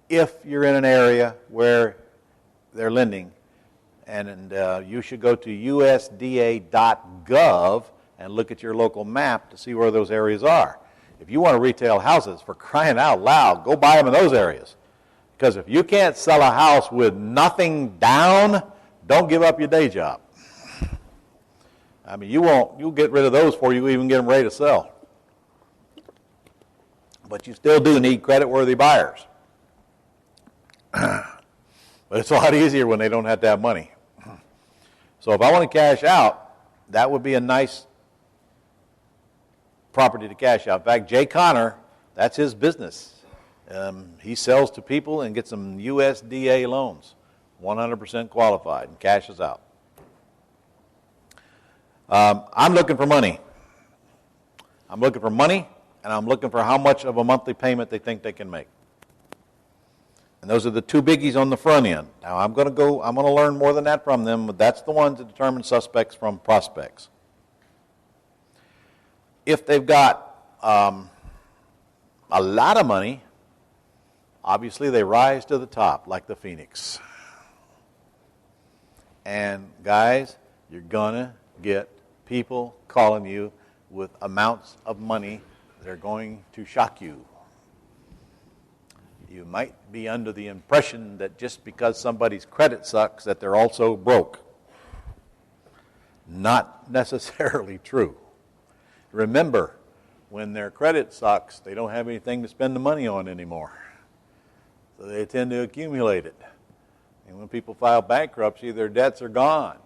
if you're in an area where they're lending. And you should go to usda.gov and look at your local map to see where those areas are. If you want to retail houses, for crying out loud, go buy them in those areas. Because if you can't sell a house with nothing down, don't give up your day job. I mean, you'll get rid of those before you even get them ready to sell. But you still do need credit-worthy buyers. But it's a lot easier when they don't have to have money. So if I want to cash out, that would be a nice property to cash out. In fact, Jay Connor, that's his business. He sells to people and gets them USDA loans, 100% qualified, and cashes out. I'm looking for money. I'm looking for money, and I'm looking for how much of a monthly payment they think they can make. And those are the two biggies on the front end. Now, I'm going to learn more than that from them, but that's the ones that determine suspects from prospects. If they've got a lot of money, obviously they rise to the top like the phoenix. And guys, you're going to get people calling you with amounts of money that are going to shock you. You might be under the impression that just because somebody's credit sucks that they're also broke. Not necessarily true. Remember, when their credit sucks, they don't have anything to spend the money on anymore. So they tend to accumulate it. And when people file bankruptcy, their debts are gone.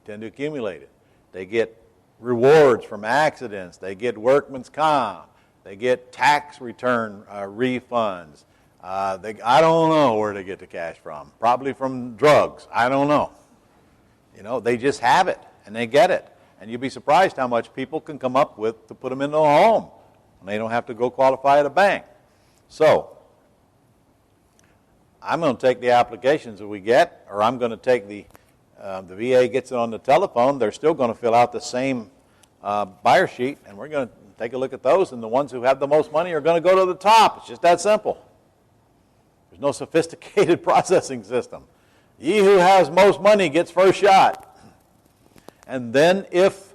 They tend to accumulate it. They get rewards from accidents. They get workman's comp. They get tax return refunds. I don't know where they get the cash from. Probably from drugs. I don't know. They just have it, and they get it. And you'd be surprised how much people can come up with to put them into a home. And they don't have to go qualify at a bank. So, I'm going to take the applications that we get, or I'm going to take the VA gets it on the telephone. They're still going to fill out the same buyer sheet, and we're going to take a look at those, and the ones who have the most money are going to go to the top. It's just that simple. There's no sophisticated processing system. He who has most money gets first shot. And then if,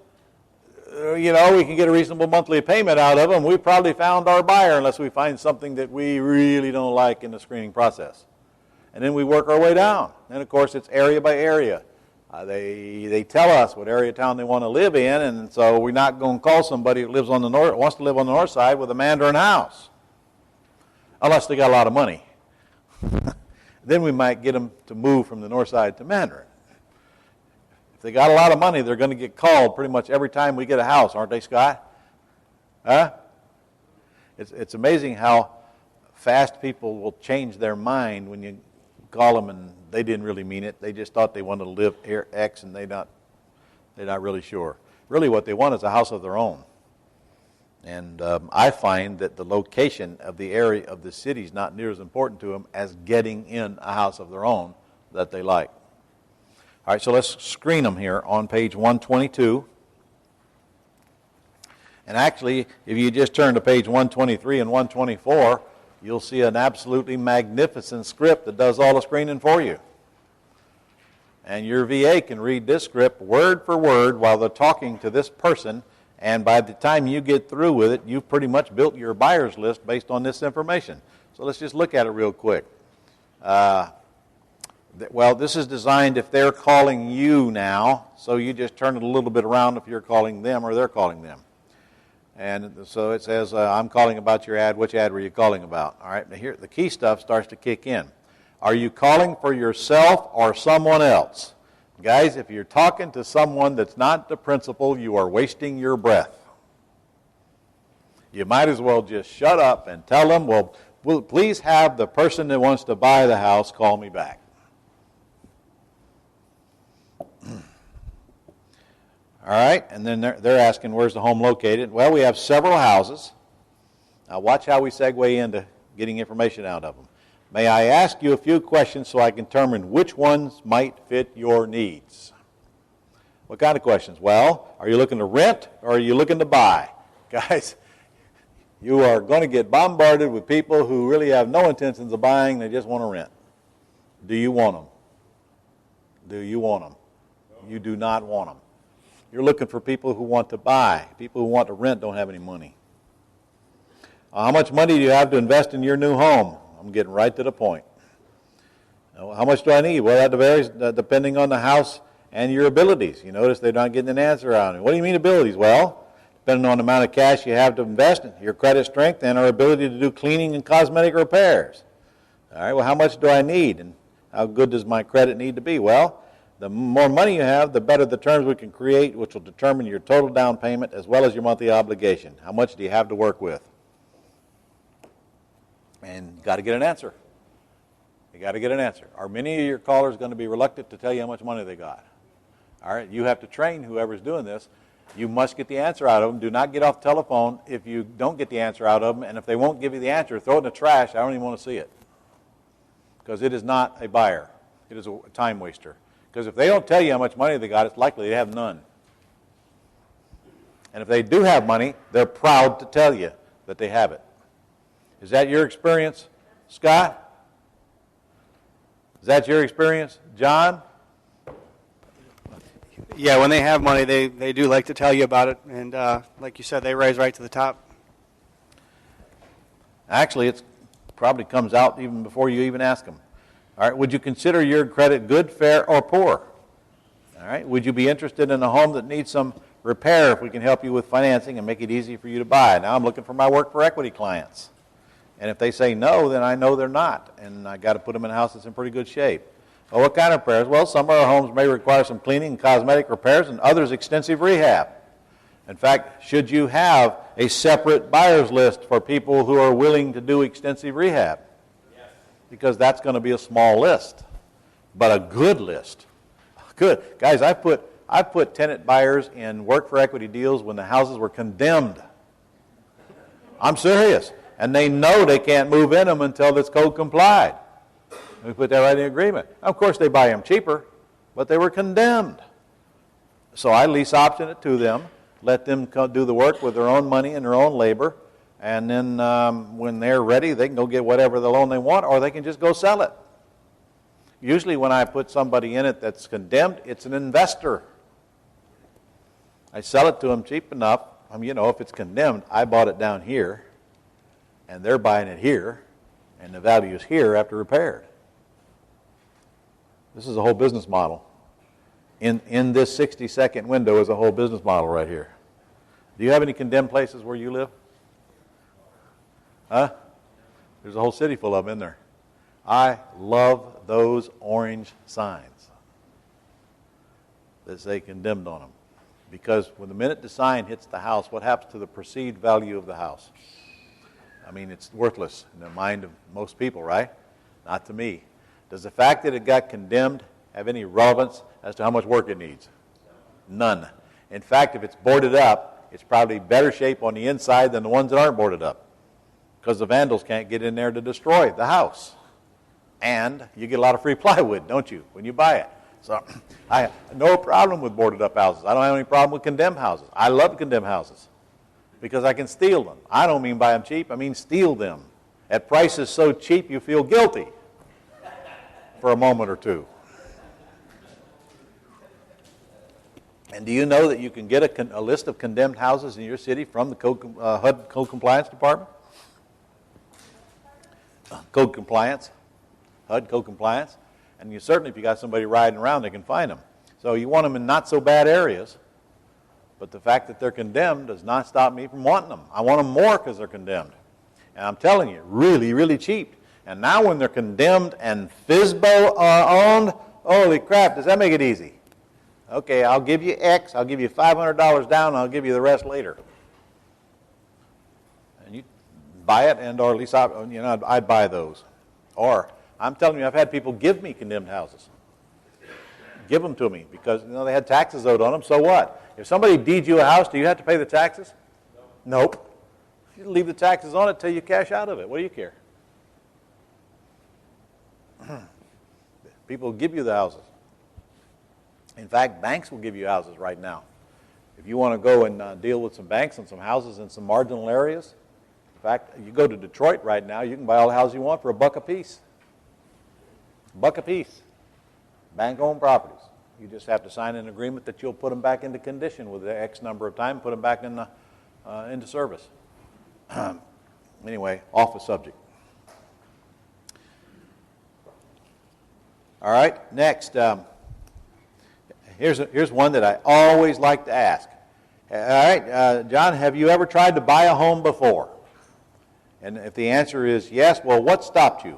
we can get a reasonable monthly payment out of them, we probably found our buyer, unless we find something that we really don't like in the screening process. And then we work our way down. And, of course, it's area by area. They tell us what area of town they want to live in, and so we're not going to call somebody who lives on the north, wants to live on the north side with a Mandarin house, unless they got a lot of money. Then we might get them to move from the north side to Mandarin. If they got a lot of money, they're going to get called pretty much every time we get a house, aren't they, Scott? Huh? It's amazing how fast people will change their mind when you call them and they didn't really mean it. They just thought they wanted to live here X, and they're not really sure. Really what they want is a house of their own. And I find that the location of the area of the city is not near as important to them as getting in a house of their own that they like. All right, so let's screen them here on page 122. And actually, if you just turn to page 123 and 124, you'll see an absolutely magnificent script that does all the screening for you. And your VA can read this script word for word while they're talking to this person, and by the time you get through with it, you've pretty much built your buyer's list based on this information. So let's just look at it real quick. Well, this is designed if they're calling you now, so you just turn it a little bit around if you're calling them or they're calling them. And so it says, I'm calling about your ad. Which ad were you calling about? All right, now here, the key stuff starts to kick in. Are you calling for yourself or someone else? Guys, if you're talking to someone that's not the principal, you are wasting your breath. You might as well just shut up and tell them, well, please have the person that wants to buy the house call me back. All right, and then they're asking, where's the home located? Well, we have several houses. Now watch how we segue into getting information out of them. May I ask you a few questions so I can determine which ones might fit your needs? What kind of questions? Well, are you looking to rent or are you looking to buy? Guys, you are going to get bombarded with people who really have no intentions of buying, they just want to rent. Do you want them? Do you want them? You do not want them. You're looking for people who want to buy. People who want to rent don't have any money. How much money do you have to invest in your new home? I'm getting right to the point. How much do I need? Well, that varies depending on the house and your abilities. You notice they're not getting an answer out of it. What do you mean abilities? Well, depending on the amount of cash you have to invest, your credit strength, and our ability to do cleaning and cosmetic repairs. All right, well, how much do I need? And how good does my credit need to be? Well, the more money you have, the better the terms we can create, which will determine your total down payment as well as your monthly obligation. How much do you have to work with? And you've got to get an answer. You got to get an answer. Are many of your callers going to be reluctant to tell you how much money they got? All right, you have to train whoever's doing this. You must get the answer out of them. Do not get off the telephone if you don't get the answer out of them. And if they won't give you the answer, throw it in the trash. I don't even want to see it. Because it is not a buyer. It is a time waster. Because if they don't tell you how much money they got, it's likely they have none. And if they do have money, they're proud to tell you that they have it. Is that your experience, Scott? Is that your experience, John? Yeah, when they have money, they do like to tell you about it. And like you said, they rise right to the top. Actually, it probably comes out even before you even ask them. All right, would you consider your credit good, fair, or poor? All right, would you be interested in a home that needs some repair if we can help you with financing and make it easy for you to buy? Now I'm looking for my work for equity clients. And if they say no, then I know they're not. And I got to put them in a house that's in pretty good shape. Well, what kind of repairs? Well, some of our homes may require some cleaning and cosmetic repairs and others extensive rehab. In fact, should you have a separate buyer's list for people who are willing to do extensive rehab? Yes. Because that's going to be a small list, but a good list. Good. Guys, I put tenant buyers in work for equity deals when the houses were condemned. I'm serious. And they know they can't move in them until it's code complied. We put that right in the agreement. Of course, they buy them cheaper, but they were condemned. So I lease option it to them, let them do the work with their own money and their own labor, and then when they're ready, they can go get whatever the loan they want, or they can just go sell it. Usually when I put somebody in it that's condemned, it's an investor. I sell it to them cheap enough. If it's condemned, I bought it down here, and they're buying it here, and the value is here after repaired. This is a whole business model. In this 60-second window is a whole business model right here. Do you have any condemned places where you live? Huh? There's a whole city full of them in there. I love those orange signs that say condemned on them. Because when the minute the sign hits the house, what happens to the perceived value of the house? It's worthless in the mind of most people, right? Not to me. Does the fact that it got condemned have any relevance as to how much work it needs? None. In fact, if it's boarded up, it's probably better shape on the inside than the ones that aren't boarded up, because the vandals can't get in there to destroy the house. And you get a lot of free plywood, don't you, when you buy it? So I have no problem with boarded up houses. I don't have any problem with condemned houses. I love condemned houses because I can steal them. I don't mean buy them cheap, I mean steal them at prices so cheap you feel guilty for a moment or two. And do you know that you can get a list of condemned houses in your city from the HUD Code Compliance Department? Code Compliance, HUD Code Compliance. And you certainly, if you got somebody riding around, they can find them. So you want them in not so bad areas, but the fact that they're condemned does not stop me from wanting them. I want them more because they're condemned. And I'm telling you, really, really cheap. And now when they're condemned and FSBO owned, holy crap, does that make it easy? Okay, I'll give you X, I'll give you $500 down, and I'll give you the rest later. And you buy it, and or at least I'd buy those. Or I'm telling you, I've had people give me condemned houses. Give them to me because they had taxes owed on them. So what? If somebody deeds you a house, do you have to pay the taxes? No. Nope. You leave the taxes on it till you cash out of it. What do you care? People give you the houses. In fact, banks will give you houses right now. If you want to go and deal with some banks and some houses in some marginal areas, in fact, you go to Detroit right now, you can buy all the houses you want for $1 a piece. $1 a piece. Bank-owned properties. You just have to sign an agreement that you'll put them back into condition with the X number of time, put them back into service. Anyway, off the subject. All right, next. Here's one that I always like to ask. All right, John, have you ever tried to buy a home before? And if the answer is yes, well, what stopped you?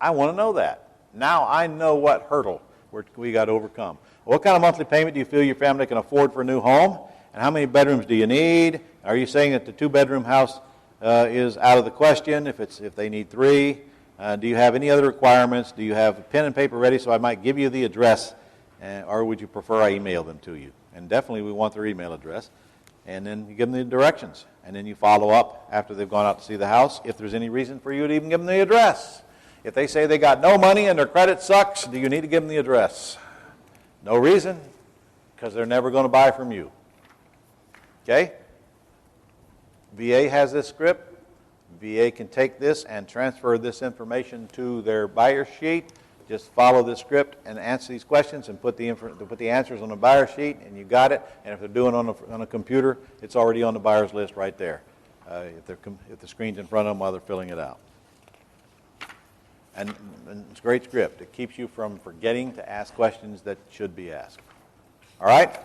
I want to know that. Now I know what hurdle we got to overcome. What kind of monthly payment do you feel your family can afford for a new home? And how many bedrooms do you need? Are you saying that the 2-bedroom house is out of the question if they need 3? Do you have any other requirements? Do you have a pen and paper ready so I might give you the address? Or would you prefer I email them to you? And definitely we want their email address. And then you give them the directions. And then you follow up after they've gone out to see the house if there's any reason for you to even give them the address. If they say they got no money and their credit sucks, do you need to give them the address? No reason, because they're never going to buy from you. Okay? VA has this script. VA can take this and transfer this information to their buyer sheet. Just follow the script and answer these questions and put the answers on the buyer sheet, and you got it. And if they're doing it on a computer, it's already on the buyer's list right there. If the screen's in front of them while they're filling it out. And it's a great script. It keeps you from forgetting to ask questions that should be asked. All right?